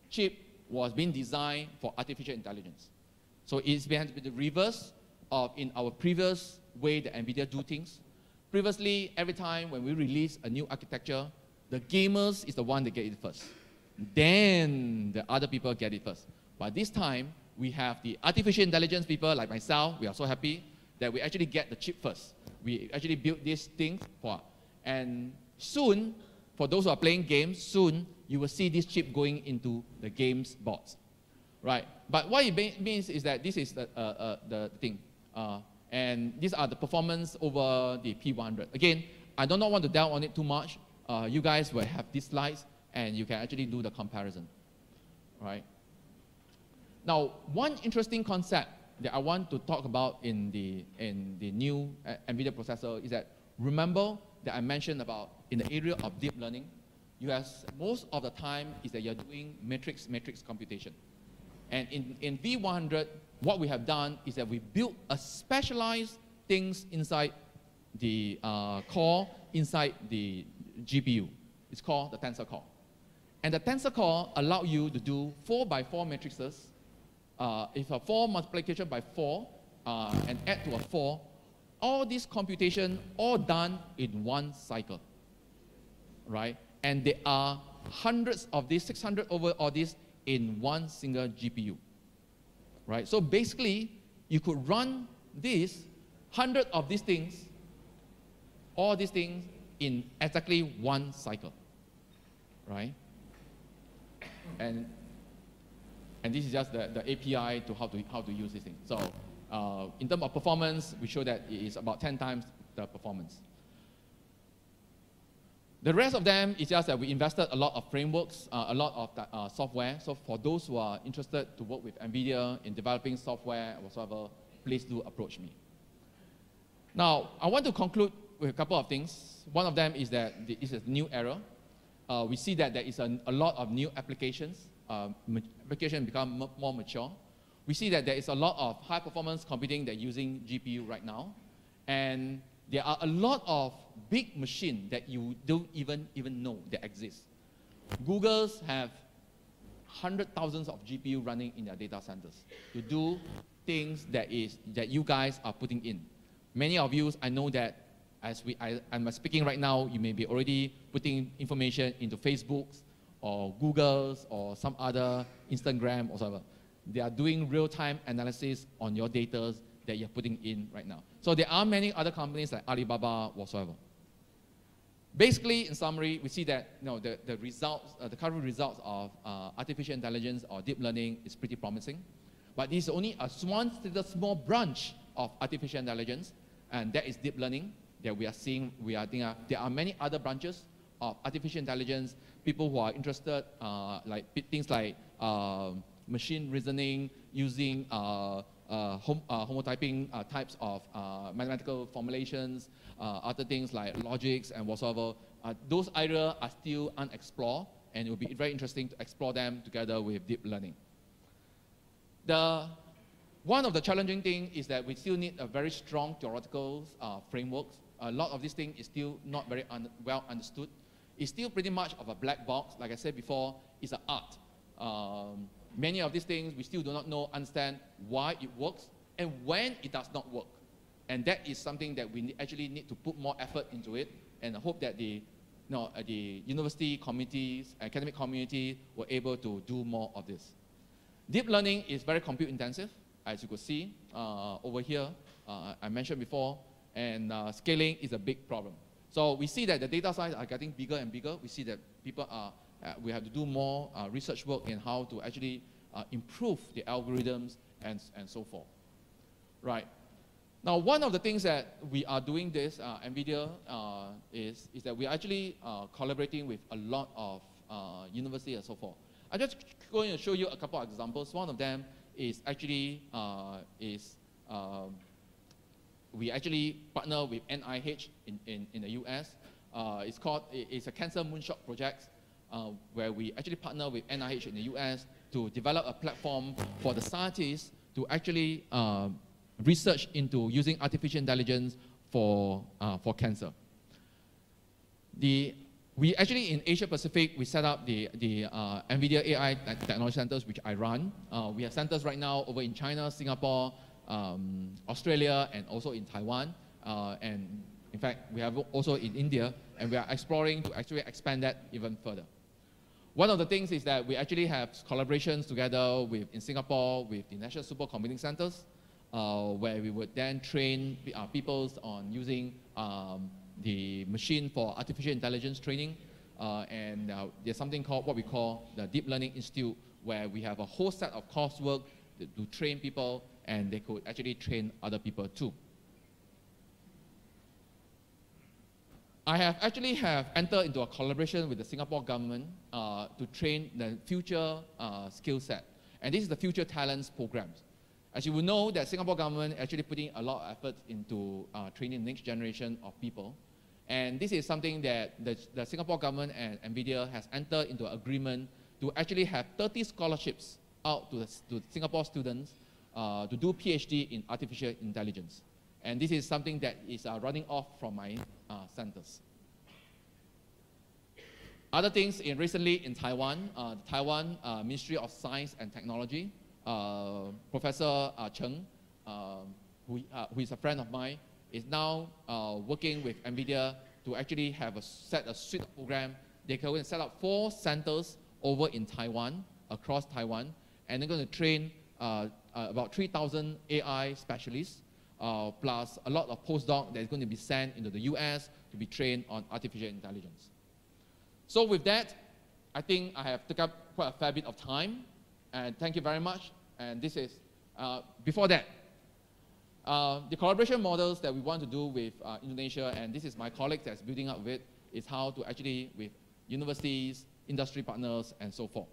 chip was being designed for artificial intelligence. So it's been the reverse of in our previous way that Nvidia do things. Previously, every time when we release a new architecture, the gamers is the one that get it first. Then the other people get it first. But this time, we have the artificial intelligence people like myself. We are so happy that we actually get the chip first. We actually built this thing and soon, for those who are playing games, soon you will see this chip going into the games boards, right? But what it means is that this is the thing. And these are the performance over the P100. Again, I do not want to delve on it too much. You guys will have these slides, and you can actually do the comparison, right? Now, one interesting concept that I want to talk about in the new NVIDIA processor is that, remember that I mentioned about in the area of deep learning, you have most of the time is that you're doing matrix computation. And in V100, what we have done is that we built a specialized things inside the core, inside the GPU. It's called the tensor core. And the tensor core allows you to do 4x4 matrices. If a 4 multiplication by 4 and add to a 4, all this computation all done in one cycle, right? And there are hundreds of these, 600 over all this in one single GPU, right? So basically, you could run this 100 of these things, all these things in exactly one cycle, right? And this is just the API to how to use this thing. So in terms of performance, we show that it is about 10 times the performance. The rest of them is just that we invested a lot of frameworks, a lot of software. So for those who are interested to work with NVIDIA in developing software or whatsoever, please do approach me. Now, I want to conclude with a couple of things. One of them is that this is a new era. We see that there is a lot of new applications. Applications become more mature. We see that there is a lot of high-performance computing that using GPU right now. And there are a lot of big machines that you don't even know that exist. Google's have hundreds of thousands of GPU running in their data centers to do things that you guys are putting in. Many of you, I know that as I'm speaking right now, you may be already putting information into Facebook's or Google's or some other Instagram or whatever. They are doing real-time analysis on your data that you're putting in right now. So there are many other companies like Alibaba whatsoever. Basically, in summary, we see that the results, the current results of artificial intelligence or deep learning is pretty promising. But this is only a small branch of artificial intelligence, and that is deep learning that we are seeing. There are many other branches of artificial intelligence. People who are interested, like things like machine reasoning using homotyping types of mathematical formulations, other things like logics and whatsoever. Those areas are still unexplored, and it will be very interesting to explore them together with deep learning. One of the challenging things is that we still need a very strong theoretical frameworks. A lot of this thing is still not very well understood. It's still pretty much of a black box. Like I said before, it's an art. Many of these things we still do not understand why it works and when it does not work. And that is something that we actually need to put more effort into it, and I hope that the university communities, academic community were able to do more of this. Deep learning is very compute intensive, as you could see over here. I mentioned before, and scaling is a big problem. So we see that the data sizes are getting bigger and bigger. We see that we have to do more research work in how to actually improve the algorithms and so forth. Right. Now, one of the things that we are doing this, NVIDIA, is that we are actually collaborating with a lot of universities and so forth. I'm just going to show you a couple of examples. One of them is actually we actually partner with NIH in the US. It's a cancer moonshot project where we actually partner with NIH in the US to develop a platform for the scientists to actually research into using artificial intelligence for cancer. We actually, in Asia Pacific, we set up the NVIDIA AI Technology Centers, which I run. We have centers right now over in China, Singapore, Australia, and also in Taiwan. And in fact, we have also in India, and we are exploring to actually expand that even further. One of the things is that we actually have collaborations together in Singapore with the National Supercomputing Centers, where we would then train people on using the machine for artificial intelligence training. And there's something called what we call the Deep Learning Institute, where we have a whole set of coursework to train people, and they could actually train other people too. I have actually entered into a collaboration with the Singapore government to train the future skill set. And this is the Future Talents programs. As you will know, that Singapore government actually putting a lot of effort into training the next generation of people. And this is something that the Singapore government and Nvidia has entered into an agreement to actually have 30 scholarships out to Singapore students to do PhD in artificial intelligence. And this is something that is running off from my centers. Other things, recently in Taiwan, the Taiwan Ministry of Science and Technology, Professor Cheng, who is a friend of mine, is now working with Nvidia to actually have set a suite of program. They're going to set up 4 centers over in Taiwan, across Taiwan, and they're going to train about 3,000 AI specialists, plus a lot of postdocs that is going to be sent into the US to be trained on artificial intelligence. So with that, I think I have took up quite a fair bit of time, and thank you very much. And this is, before that, the collaboration models that we want to do with Indonesia, and this is my colleague that's building up with, is how to actually, with universities, industry partners, and so forth.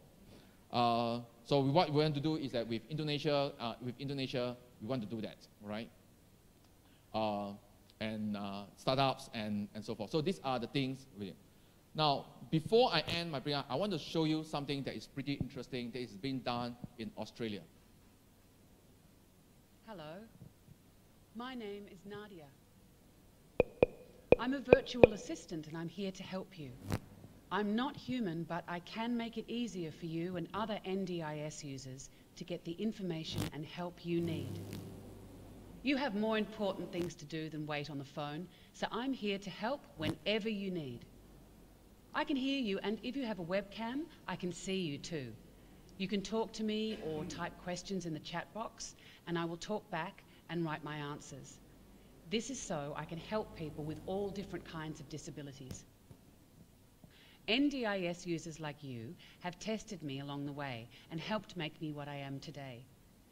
So what we want to do is that with Indonesia, we want to do that, right? And startups and so forth. So these are the things really. Now, before I end my briefing, I want to show you something that is pretty interesting that is being done in Australia. Hello, my name is Nadia. I'm a virtual assistant and I'm here to help you. I'm not human, but I can make it easier for you and other NDIS users to get the information and help you need. You have more important things to do than wait on the phone, so I'm here to help whenever you need. I can hear you, and if you have a webcam, I can see you too. You can talk to me or type questions in the chat box, and I will talk back and write my answers. This is so I can help people with all different kinds of disabilities. NDIS users like you have tested me along the way and helped make me what I am today.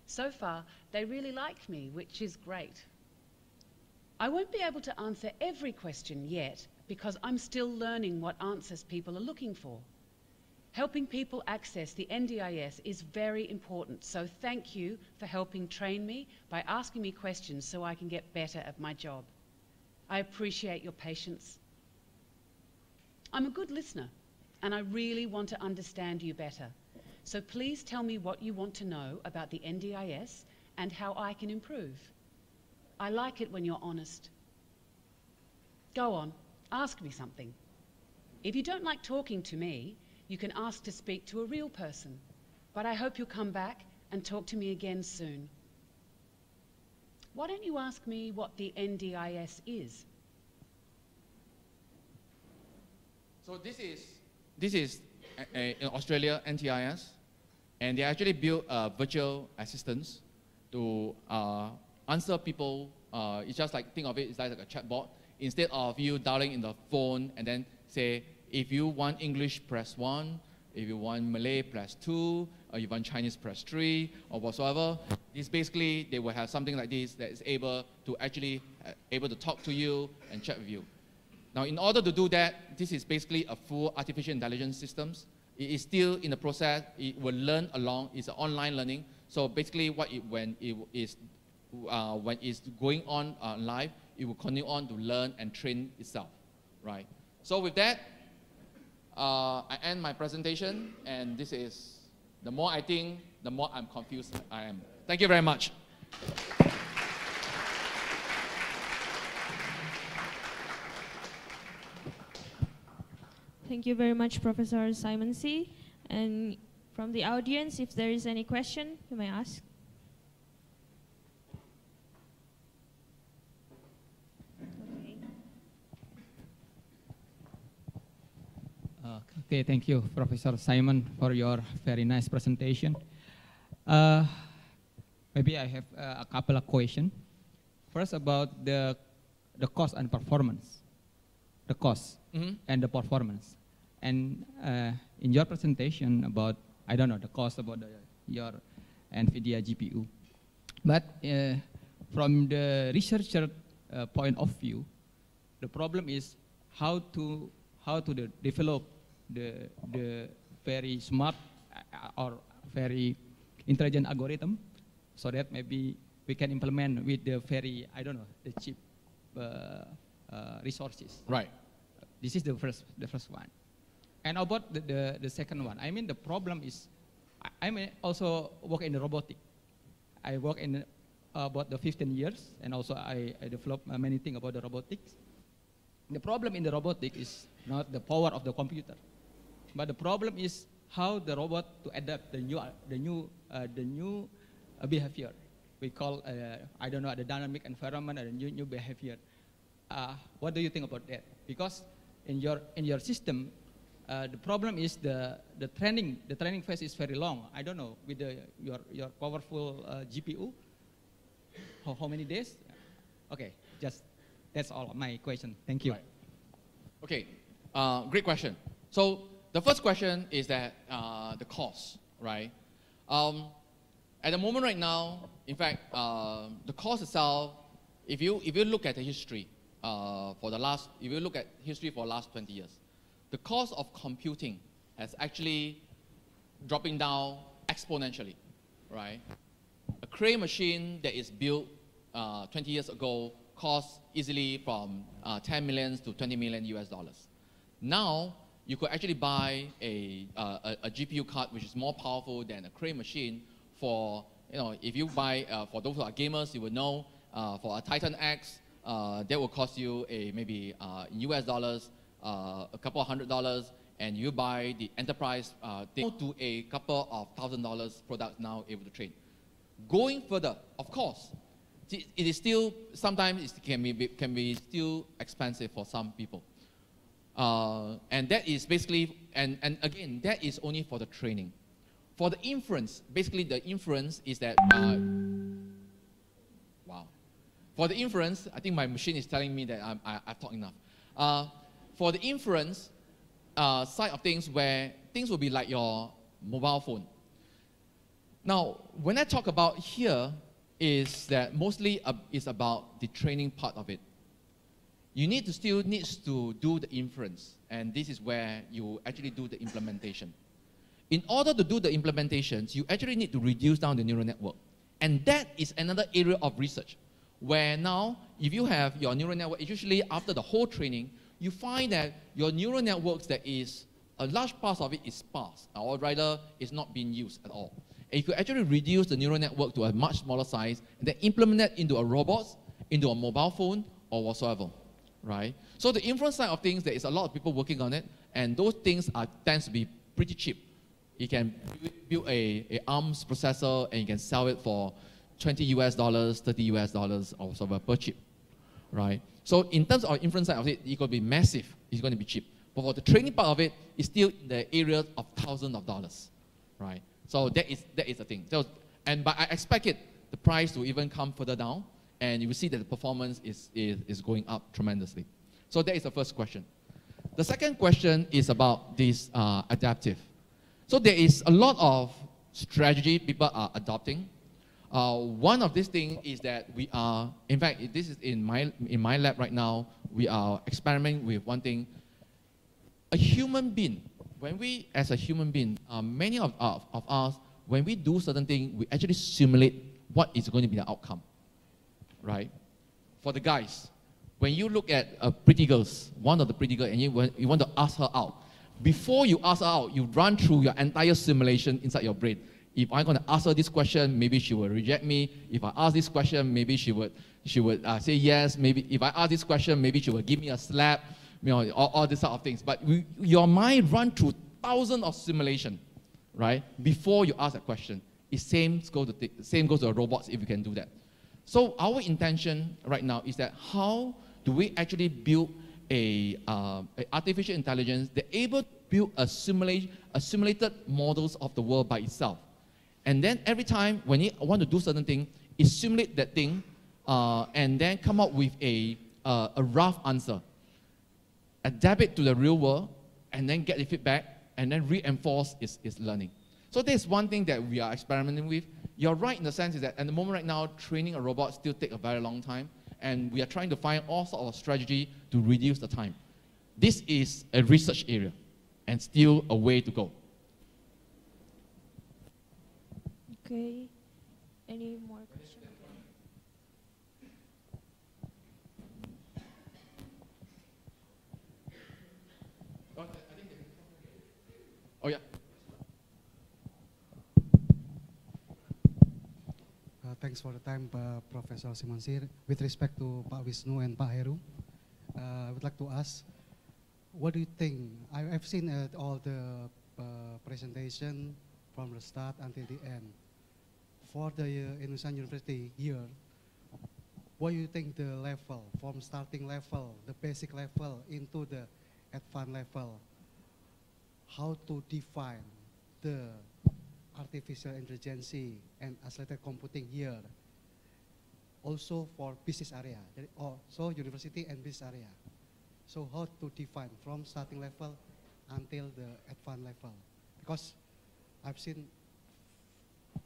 So far, they really like me, which is great. I won't be able to answer every question yet because I'm still learning what answers people are looking for. Helping people access the NDIS is very important, so thank you for helping train me by asking me questions so I can get better at my job. I appreciate your patience. I'm a good listener, and I really want to understand you better. So please tell me what you want to know about the NDIS and how I can improve. I like it when you're honest. Go on, ask me something. If you don't like talking to me, you can ask to speak to a real person, but I hope you'll come back and talk to me again soon. Why don't you ask me what the NDIS is? So this is in Australia, NTIS, and they actually built virtual assistants to answer people. It's just like, think of it, it's like a chatbot. Instead of you dialing in the phone and then say, if you want English, press 1. If you want Malay, press 2. Or you want Chinese, press 3, or whatsoever. It's basically, they will have something like this that is able to actually able to talk to you and chat with you. Now, in order to do that, this is basically a full artificial intelligence systems. It is still in the process. It will learn along. It's an online learning. So basically, when it's going on live, it will continue on to learn and train itself, right? So with that, I end my presentation, and this is, the more I think, the more I'm confused I am. Thank you very much. Thank you very much, Professor Simon C. And from the audience, if there is any question, you may ask. Okay, thank you, Professor Simon, for your very nice presentation. Maybe I have a couple of questions. First, about the cost and performance. The cost and the performance. And in your presentation about, I don't know, the cost about your Nvidia GPU. But from the researcher point of view, the problem is how to develop the very smart or very intelligent algorithm so that maybe we can implement with the very, I don't know, the cheap resources. Right. This is the first one. And about the second one, I mean the problem is, I may also work in the robotic. I work in about the 15 years, and also I develop many things about the robotics. The problem in the robotic is not the power of the computer, but the problem is how the robot to adapt the new behavior. We call I don't know, the dynamic environment or the new behavior. What do you think about that? Because in your system, the problem is the training phase is very long. I don't know, with your powerful GPU, how many days? Okay, that's all my question. Thank you. Right. Okay, great question. So the first question is that the cost, right? At the moment right now, in fact, the cost itself, if you look at the history for the last 20 years, the cost of computing has actually dropping down exponentially, right? A Cray machine that is built 20 years ago costs easily from 10 million to 20 million US dollars. Now, you could actually buy a GPU card which is more powerful than a Cray machine for, if you buy, for those who are gamers, you will know, for a Titan X, that will cost you maybe in US dollars, a couple of $100, and you buy the enterprise thing to a couple of $1,000 products now able to train. Going further, of course, it is still, sometimes it can be still expensive for some people. And that is basically, and again, that is only for the training. For the inference, basically the inference is that, wow. For the inference, I think my machine is telling me that I've talked enough. For the inference side of things, where things will be like your mobile phone. Now, when I talk about here, is that mostly is about the training part of it. You still need to do the inference, and this is where you actually do the implementation. In order to do the implementations, you actually need to reduce down the neural network. And that is another area of research, where now, if you have your neural network, usually after the whole training, you find that your neural networks, that is, a large part of it is sparse, or rather, is not being used at all. And you could actually reduce the neural network to a much smaller size, and then implement that into a robot, into a mobile phone, or whatsoever, right? So the inference side of things, there is a lot of people working on it, and those things tends to be pretty cheap. You can build a ARM processor, and you can sell it for $20 US, $30 US, or whatever per chip, right? So in terms of inference side of it, it could be massive. It's going to be cheap. But for the training part of it, it's still in the area of thousands of dollars, right? So that is the thing. So, but I expect the price to even come further down, and you will see that the performance is going up tremendously. So that is the first question. The second question is about this adaptive. So there is a lot of strategy people are adopting. One of these things is that we are, in fact, this is in my lab right now, we are experimenting with one thing. A human being, when we, as a human being, many of us, when we do certain things, we actually simulate what is going to be the outcome, right? For the guys, when you look at pretty girls, one of the pretty girls, and you want to ask her out, before you ask her out, you run through your entire simulation inside your brain. If I'm going to ask her this question, maybe she will reject me. If I ask this question, maybe she would say yes. Maybe if I ask this question, maybe she will give me a slap. All these sort of things. But your mind run through thousands of simulation, right? Before you ask a question. Same goes to robots if you can do that. So our intention right now is that how do we actually build a artificial intelligence that able to build a simulated models of the world by itself. And then every time when you want to do certain thing, it simulate that thing and then come up with a rough answer. Adapt it to the real world, and then get the feedback, and then reinforce its learning. So there's one thing that we are experimenting with. You're right in the sense is that at the moment right now, training a robot still takes a very long time, and we are trying to find all sorts of strategy to reduce the time. This is a research area, and still a way to go. Okay. Any more questions? Oh, yeah. Thanks for the time, Professor Simansir. With respect to Pak Wisnu and Pak Heru, I would like to ask, what do you think? I've seen all the presentation from the start until the end. For the Indonesia University here, what do you think the level, from starting level, the basic level into the advanced level, how to define the artificial intelligence and accelerated computing here, also for business area, so university and business area. So how to define from starting level until the advanced level? Because I've seen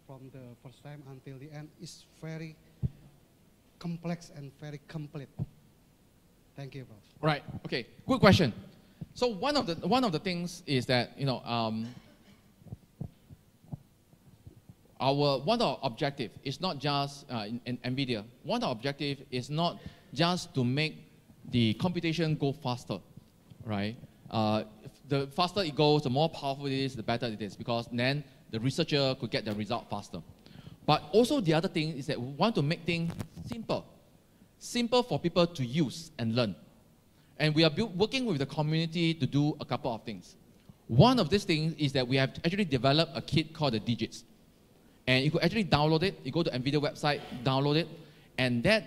from the first time until the end is very complex and very complete. Thank you, Prof. Right. Okay. Good question. So one of the things is that one of our objective is not just in Nvidia. One of our objective is not just to make the computation go faster, right? The faster it goes, the more powerful it is, the better it is, because then the researcher could get the result faster. But also the other thing is that we want to make things simple for people to use and learn. And we are working with the community to do a couple of things. One of these things is that we have actually developed a kit called the Digits. And you could actually download it. You go to Nvidia website, download it, and that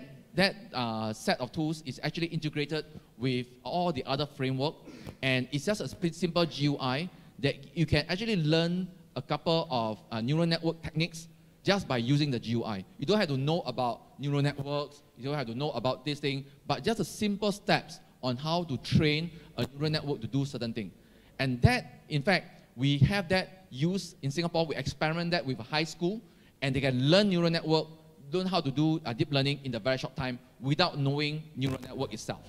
set of tools is actually integrated with all the other framework. And it's just a simple GUI that you can actually learn a couple of neural network techniques just by using the GUI. You don't have to know about neural networks. You don't have to know about this thing, but just a simple steps on how to train a neural network to do certain things. And that, in fact, we have that used in Singapore. We experiment that with a high school, and they can learn neural network, learn how to do deep learning in a very short time without knowing neural network itself,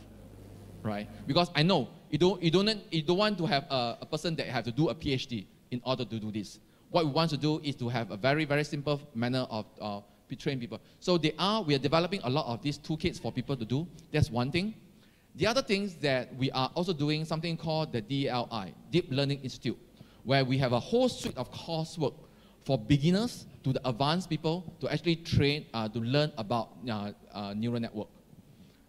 right? Because I know you don't want to have a person that have to do a PhD in order to do this. What we want to do is to have a very, very simple manner of train people. So we are developing a lot of these toolkits for people to do. That's one thing. The other things that we are also doing something called the DLI, Deep Learning Institute, where we have a whole suite of coursework for beginners to the advanced people to actually train, to learn about neural network.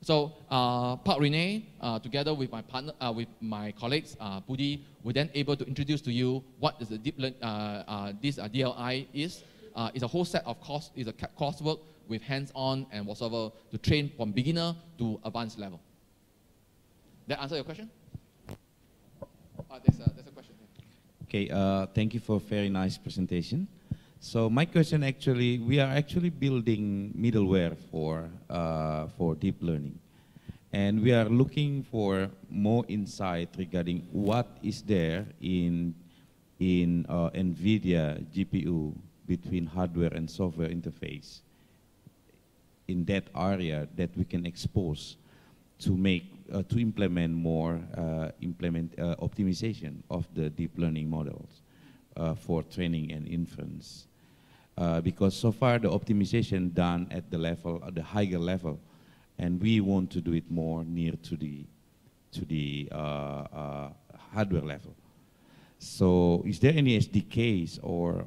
So Park Renee, together with my partner, with my colleagues, Budi, were then able to introduce to you what is the deep this DLI is. It's a whole set of coursework with hands-on and whatsoever to train from beginner to advanced level. That answer your question? There's a question here. Okay, thank you for a very nice presentation. So my question actually, we are actually building middleware for deep learning. And we are looking for more insight regarding what is there in Nvidia GPU between hardware and software interface in that area that we can expose to make to implement more optimization of the deep learning models for training and inference. Because so far the optimization done at the level, at the higher level, and we want to do it more near to the hardware level. So is there any SDKs or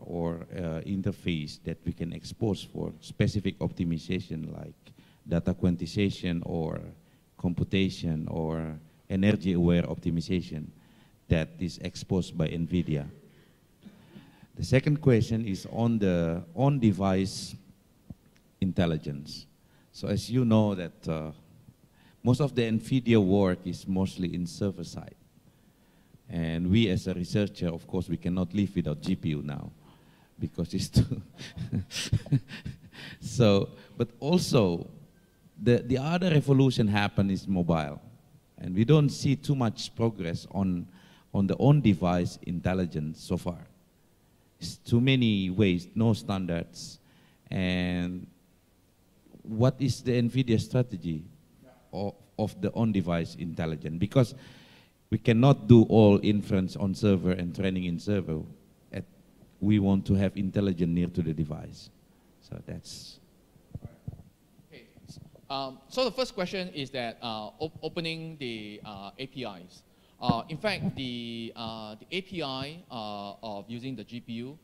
interface that we can expose for specific optimization like data quantization or computation or energy-aware optimization that is exposed by Nvidia? The second question is on the on-device intelligence. So as you know that most of the Nvidia work is mostly in server side. And we as a researcher, of course, we cannot live without GPU now because it's too so, but also the other revolution happened is mobile. And we don't see too much progress on the on-device intelligence so far. It's too many ways, no standards. And what is the Nvidia strategy of the on-device intelligence? Because we cannot do all inference on server and training in server. We want to have intelligence near to the device. So that's. Okay. So the first question is that opening the APIs. In fact, the API of using the GPU,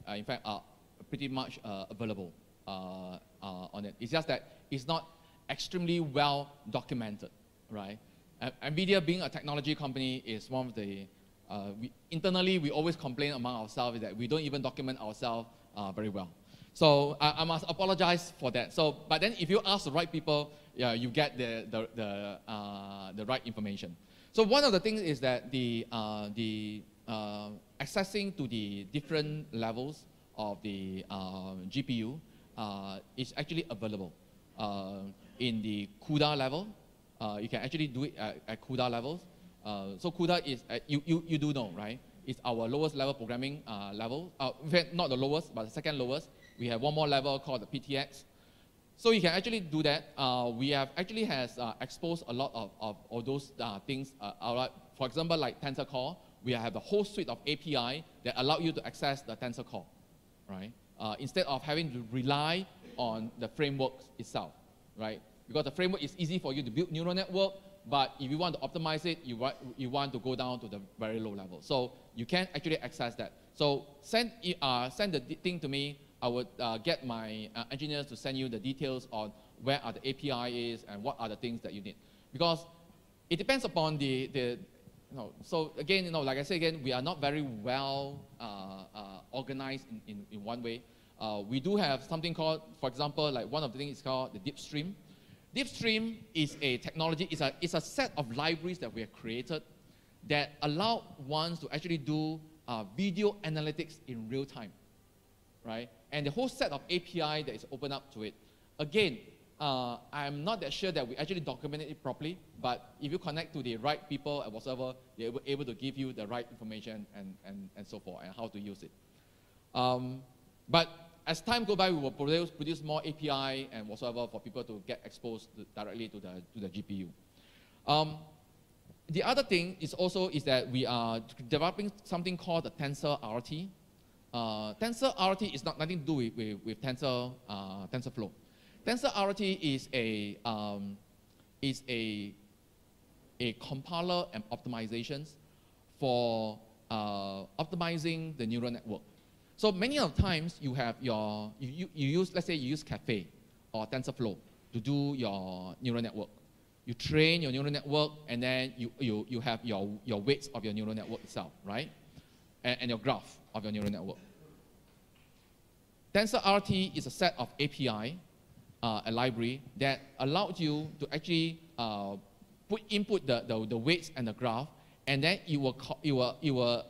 in fact, are pretty much available on it. It's just that it's not extremely well documented, right? Nvidia, being a technology company, is one of the internally we always complain among ourselves that we don't even document ourselves very well. So I must apologize for that. So, but then if you ask the right people, yeah, you get the right information. So one of the things is that the accessing to the different levels of the GPU is actually available in the CUDA level. You can actually do it at CUDA levels. So CUDA is, you do know, right? It's our lowest level programming level. In fact, not the lowest, but the second lowest. We have one more level called the PTX. So you can actually do that. We have actually exposed a lot of those things. For example, like Tensor Core, we have a whole suite of API that allow you to access the Tensor Core, right? Instead of having to rely on the framework itself, right? Because the framework is easy for you to build neural network, but if you want to optimize it, you want to go down to the very low level. So you can actually access that. So send the thing to me. I would get my engineers to send you the details on where are the API is and what are the things that you need. Because it depends upon so again, like I say again, we are not very well organized in one way. We do have something called, for example, like one of the things is called the DeepStream. DeepStream is a technology, it's a set of libraries that we have created that allow ones to actually do video analytics in real time, right? And the whole set of API that is open up to it. Again, I'm not that sure that we actually documented it properly, but if you connect to the right people and whatever, they're able to give you the right information and so forth, and how to use it. But as time goes by, we will produce more API and whatsoever for people to get exposed directly to the GPU. The other thing is that we are developing something called the TensorRT. TensorRT is nothing to do with TensorFlow. TensorRT is a compiler and optimizations for optimizing the neural network. So many of the times you have you use, let's say you use Caffe or TensorFlow to do your neural network. You train your neural network, and then you have your weights of your neural network itself, right? And your graph of your neural network. TensorRT is a set of API, a library that allows you to actually input the weights and the graph, and then you will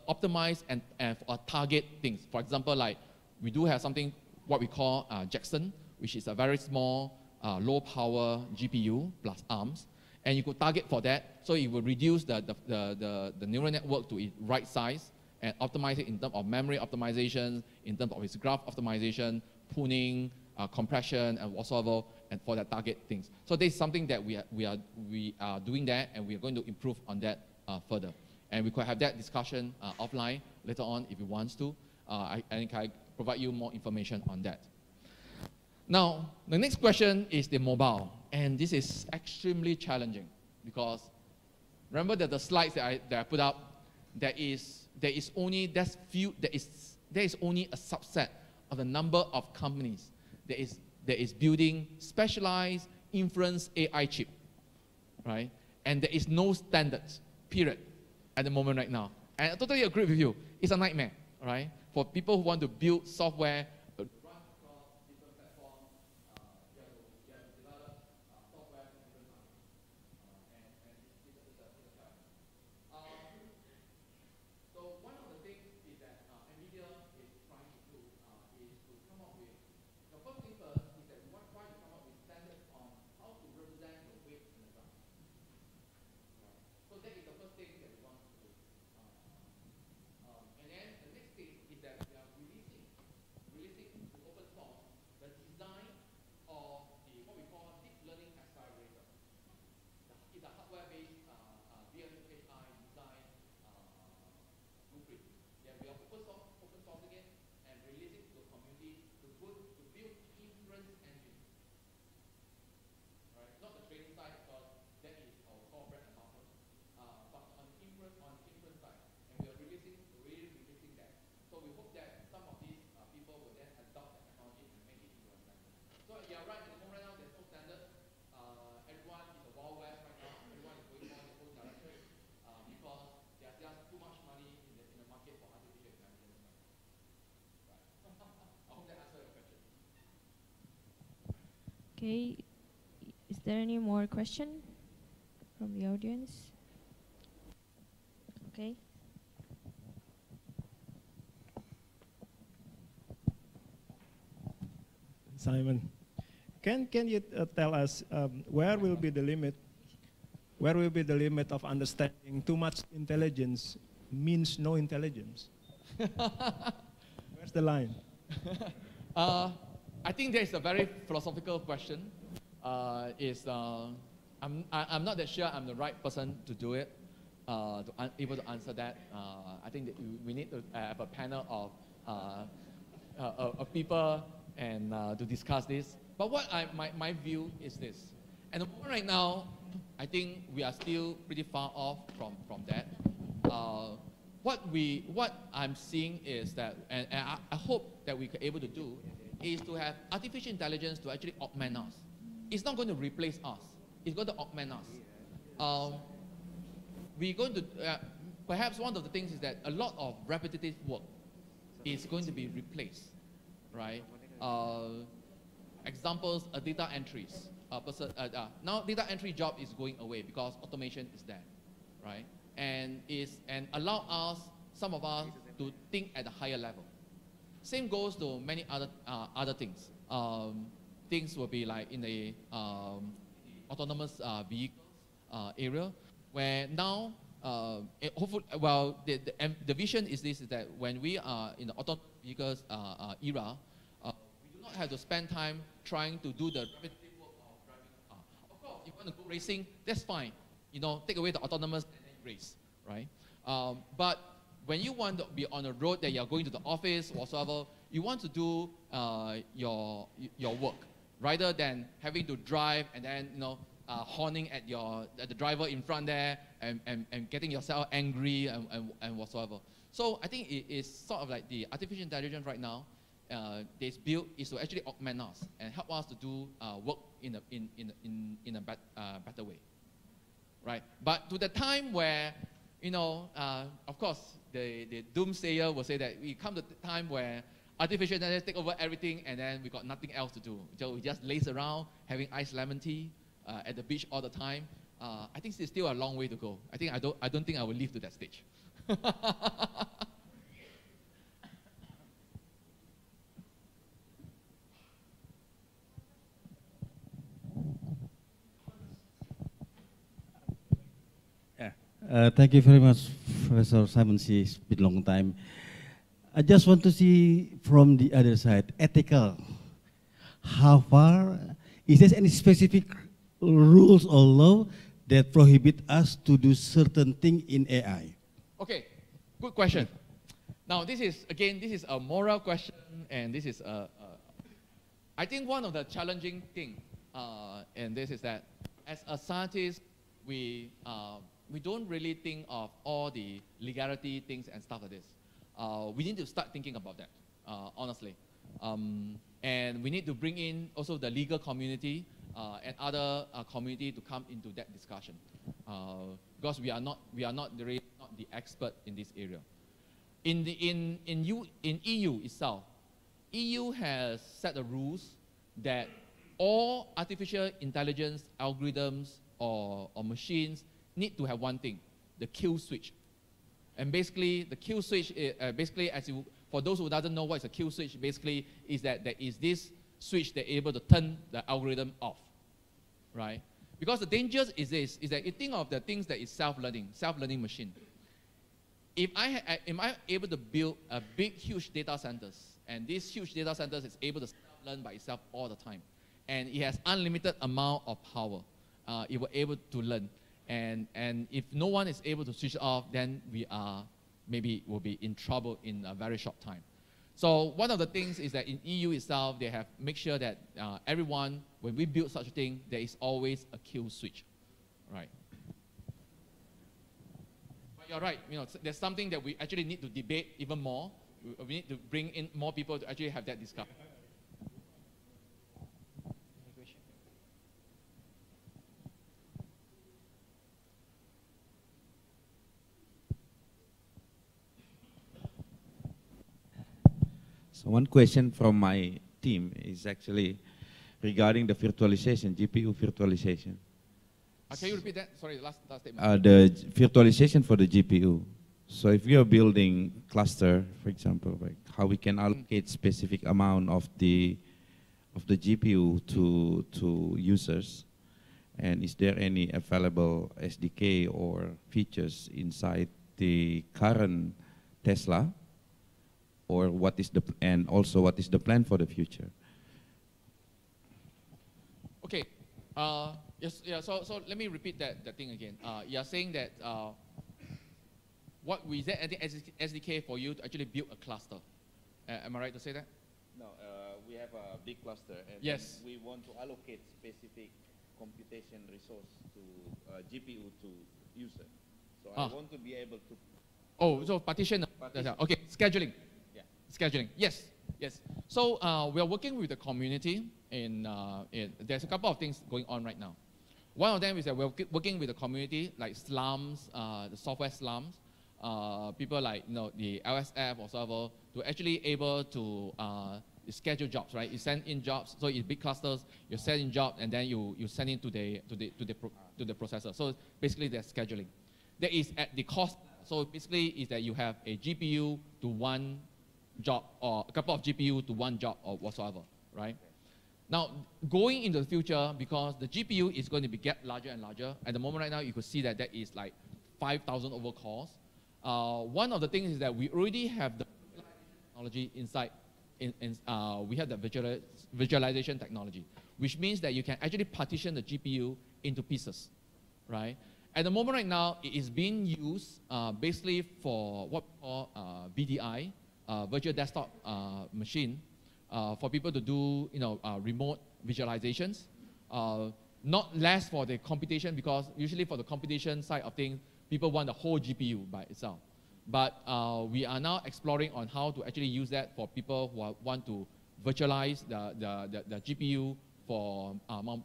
optimize and target things. For example, like we do have something what we call Jackson, which is a very small low power GPU plus ARMs, and you could target for that. So it will reduce the neural network to its right size and optimize it in terms of memory optimization, in terms of its graph optimization, pruning, compression, and whatsoever, and for the target things. So this is something that we are doing that, and we are going to improve on that further. And we could have that discussion offline later on if you want to. I can provide you more information on that. Now, the next question is the mobile, and this is extremely challenging because remember that the slides that I put up, there is only a subset of the number of companies that is building specialized inference AI chip, right? And there is no standards, period, at the moment right now. And I totally agree with you. It's a nightmare, right? For people who want to build software, run across different platforms, you have to develop software for different markets. And it's a challenge. So one of the things is that Nvidia is trying to do is to come up with, the first thing first is that we want to try to come up with standards on how to represent the weight in the graph. Right. So that is the first thing that we want to do. And then the next thing is that we are releasing So you're right, in the moment right now, there's no standard. Everyone is a wild west right now. Everyone is going on their own direction because there's just too much money in the market for artificial intelligence. Right. I hope that answers your question. Okay. Is there any more question from the audience? Okay. Simon, can you tell us where will be the limit? Where will be the limit of understanding too much intelligence means no intelligence? Where's the line? I think that is a very philosophical question. I'm not that sure I'm the right person to do it, able to answer that. I think that we need to have a panel of people and to discuss this. But what my view is this. And right now, I think we are still pretty far off from that. What I'm seeing is that, and I hope that we are able to do, is to have artificial intelligence to actually augment us. It's not going to replace us. It's going to augment us. We're going to, perhaps one of the things is that a lot of repetitive work is going to be replaced, right? Examples, data entries. Now data entry job is going away because automation is there, right? And allow us, some of us, to think at a higher level. Same goes to many other things. Things will be like in the autonomous vehicles area, where now, hopefully, well, the vision is this: is that when we are in the autonomous vehicles era, we do not have to spend time trying to do the repetitive work of driving a car. Of course, if you want to go racing, that's fine. You know, take away the autonomous and then race, right? But when you want to be on a road that you're going to the office or whatsoever, you want to do your work rather than having to drive and then horning at the driver in front there and getting yourself angry and whatsoever. So I think it is sort of like the artificial intelligence right now. This build is to actually augment us and help us to do work in a better way, right? But to the time where of course, the doomsayer will say that we come to the time where artificial intelligence take over everything, and then we got nothing else to do. So we just laze around having iced lemon tea at the beach all the time. I think it's still a long way to go. I don't think I will live to that stage. Thank you very much, Professor Simon C. It's been a long time. I just want to see from the other side, ethical. How far, is there any specific rules or law that prohibit us to do certain thing in AI? Okay, good question. Now this is a moral question, and this is I think one of the challenging thing, and this is that as a scientist, we don't really think of all the legality things and stuff like this. We need to start thinking about that, honestly. And we need to bring in also the legal community and other community to come into that discussion, because we are not the expert in this area. In EU itself, EU has set the rules that all artificial intelligence algorithms or machines need to have one thing: the kill switch. And basically, the kill switch, for those who doesn't know what is a kill switch, basically is that there is this switch that is able to turn the algorithm off, right? Because the danger is this: is that you think of the things that is self-learning machine. Am I able to build a big, huge data centers, and these huge data centers is able to self-learn by itself all the time, and it has unlimited amount of power, it will able to learn. And if no one is able to switch off, then we will be in trouble in a very short time. So one of the things is that in EU itself, they have make sure that everyone, when we build such a thing, there is always a kill switch, right? But you're right. There's something that we actually need to debate even more. We need to bring in more people to actually have that discussion. So one question from my team is actually regarding the virtualization, GPU virtualization. Can you repeat that? Sorry, last statement. The virtualization for the GPU. So if we are building cluster, for example, like how we can allocate specific amount of the GPU to users, and is there any available SDK or features inside the current Tesla, or what is the and also what is the plan for the future? Okay. Yes. Yeah. So let me repeat that thing again. You are saying that what we said SDK for you to actually build a cluster. Am I right to say that? No. We have a big cluster, and yes, we want to allocate specific computation resource to GPU to user. So I want to be able to. Oh, so partition. Okay, scheduling. Yeah. Scheduling. Yes. Yes. So we are working with the community there's a couple of things going on right now. One of them is that we're working with the community, like slums, the software slums, people like the LSF or whatever, to actually able to schedule jobs, right? You send in jobs, so in big clusters, you send in jobs, and then you send it to the processor. So basically, they're scheduling. There is at the cost. So basically, is that you have a GPU to one job, or a couple of GPU to one job, or whatsoever, right? Now, going into the future, because the GPU is going to get larger and larger, at the moment right now, you could see that that is like 5,000 overcalls. One of the things is that we already have the technology inside. We have the visualization technology, which means that you can actually partition the GPU into pieces, right? At the moment right now, it is being used basically for what we call VDI, virtual desktop machine, for people to do remote visualizations. Not less for the computation, because usually for the computation side of things, people want the whole GPU by itself. But we are now exploring on how to actually use that for people who want to virtualize the GPU for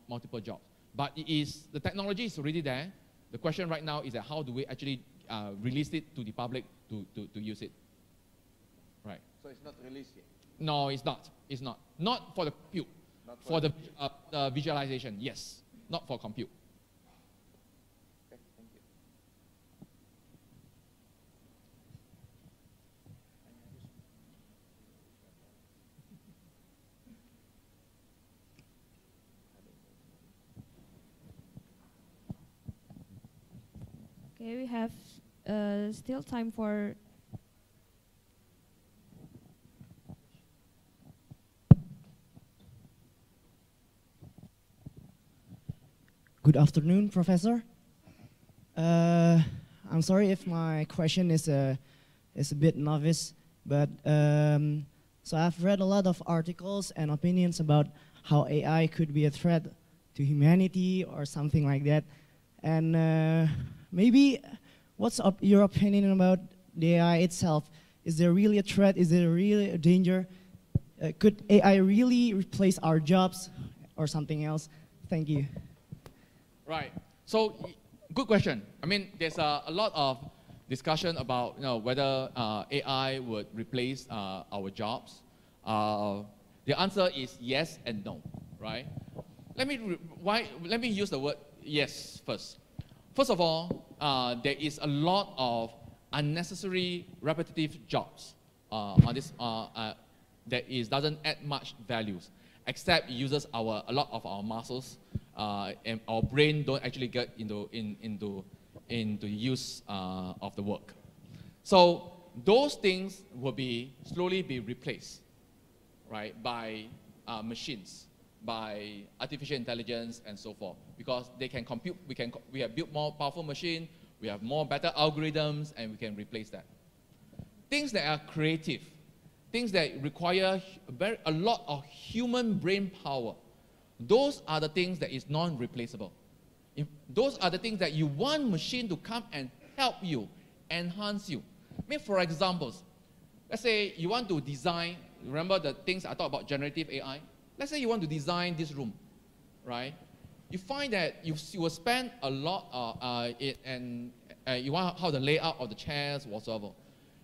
multiple jobs. But the technology is already there. The question right now is that how do we actually release it to the public to use it? Right. So it's not released yet? No, it's not. It's not. Not for the compute. Not for the visualization, yes. Not for compute. Okay, thank you. Okay, we have still time for. Good afternoon, Professor. I'm sorry if my question is a bit novice, but so I've read a lot of articles and opinions about how AI could be a threat to humanity or something like that. And maybe what's your opinion about the AI itself? Is there really a threat? Is there really a danger? Could AI really replace our jobs or something else? Thank you. Right. So, good question. I mean, there's a lot of discussion about whether AI would replace our jobs. The answer is yes and no. Right. Let me use the word yes first. First of all, there is a lot of unnecessary repetitive jobs on this that doesn't add much values, except it uses a lot of our muscles. And our brain don't actually get into use of the work. So those things will slowly be replaced, right, by machines, by artificial intelligence and so forth, because they can compute. We have built more powerful machine. We have better algorithms, and we can replace that. Things that are creative, things that require a lot of human brain power. Those are the things that is non-replaceable. Those are the things that you want machine to come and help you, enhance you. I mean, for examples, let's say you want to design, remember the things I talked about generative AI? Let's say you want to design this room, right? You find that you will spend a lot and you want how the layout of the chairs, whatsoever.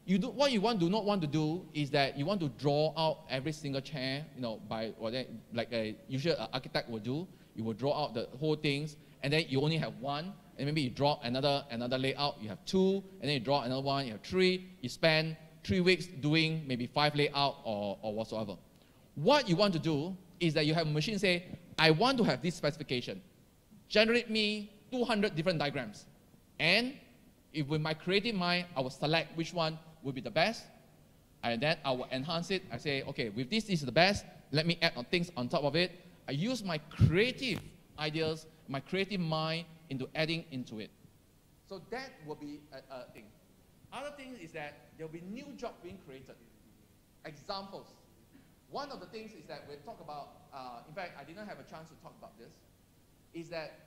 what you do not want to do is that you want to draw out every single chair, you know, by like a usual architect would do. You will draw out the whole things, and then you only have one, and maybe you draw another layout. You have two, and then you draw another one. You have three. You spend 3 weeks doing maybe 5 layout or whatsoever. What you want to do is that you have a machine say, I want to have this specification. Generate me 200 different diagrams, and if with my creative mind, I will select which one will be the best, and then I will enhance it. I say, okay, with this is the best. Let me add things on top of it. I use my creative ideas, my creative mind into adding into it. So that will be a thing. Other thing is that there will be new jobs being created. Examples. One of the things is that we talk about, in fact, I didn't have a chance to talk about this, is that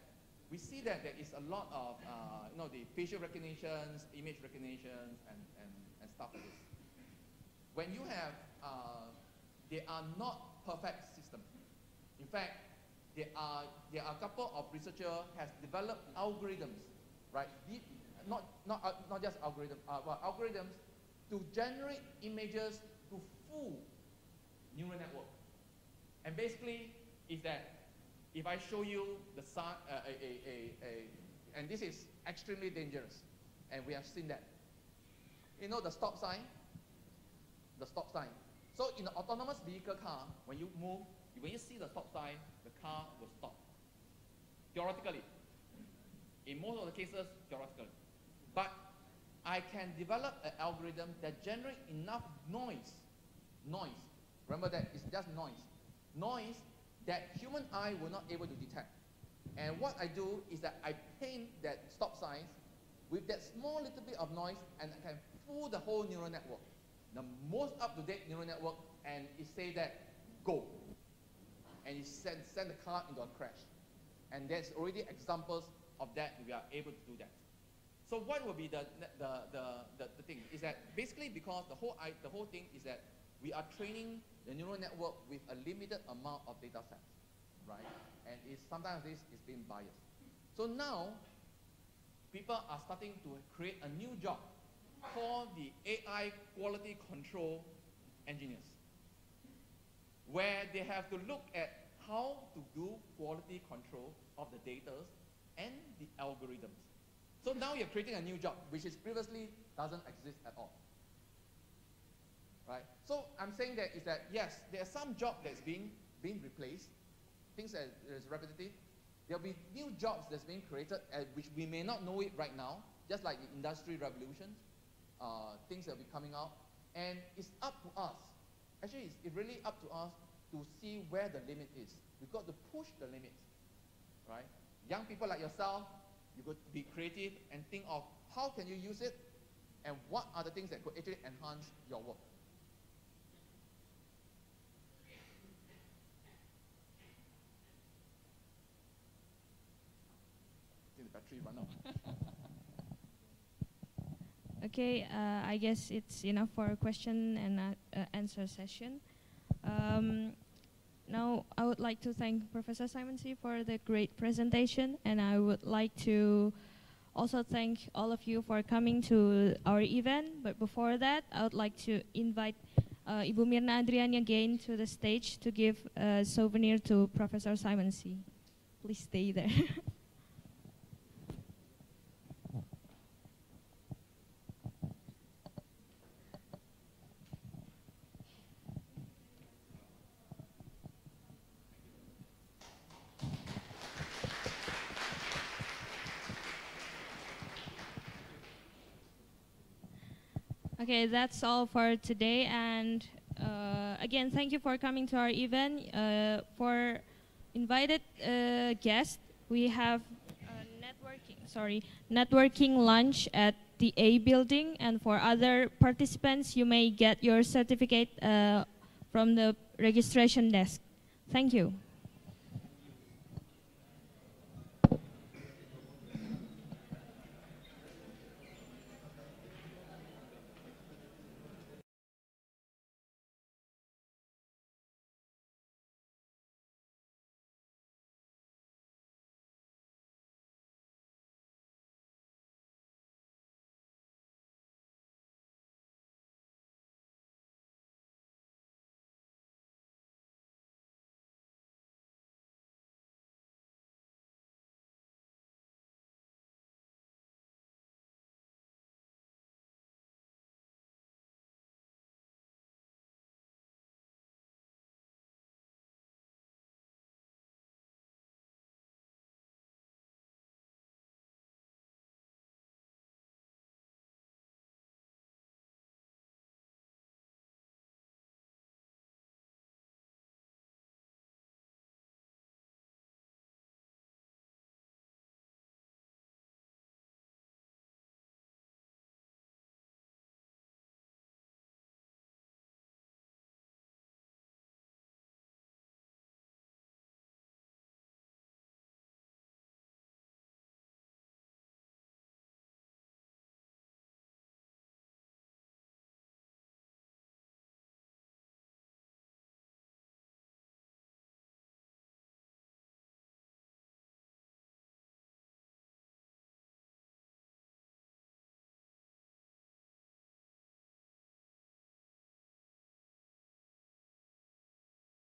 we see that there is a lot of, you know, the facial recognitions, image recognitions, and stuff like this. When you have, they are not perfect systems. In fact, there are a couple of researchers has developed algorithms, right? Not just algorithms, but algorithms to generate images to full neural network. And basically, is that if I show you the sign, and this is extremely dangerous, and we have seen that. You know the stop sign? The stop sign. So in an autonomous vehicle car, when you move, when you see the stop sign, the car will stop. Theoretically. In most of the cases, theoretically. But I can develop an algorithm that generates enough noise. Remember that it's just noise that human eye will not able to detect. And what I do is that I paint that stop signs with that small little bit of noise, and I can fool the whole neural network, the most up-to-date neural network, and it say that go, and it send the car into a crash. And there's already examples of that. We are able to do that. So what will be the thing is that basically because the whole thing is that we are training the neural network with a limited amount of data sets, right? And sometimes this is being biased. So now, people are starting to create a new job called the AI quality control engineers, where they have to look at how to do quality control of the data and the algorithms. So now you're creating a new job, which is previously doesn't exist at all. Right? So I'm saying that is that yes, there are some jobs that's being replaced, things that is repetitive. There'll be new jobs that's being created, which we may not know it right now, just like the industry revolutions, things that will be coming out. And it's up to us. Actually, it's really up to us to see where the limit is. We've got to push the limits, right? Young people like yourself, you've got to be creative and think of how can you use it, and what are the things that could actually enhance your work. Battery run out. Okay, I guess it's enough for a question and answer session. Now, I would like to thank Professor Simon C. for the great presentation, and I would like to also thank all of you for coming to our event. But before that, I would like to invite Ibu Mirna Adriani again to the stage to give a souvenir to Professor Simon C. Please stay there. Okay, that's all for today, and again, thank you for coming to our event. For invited guests, we have networking lunch at the A building, and for other participants, you may get your certificate from the registration desk. Thank you.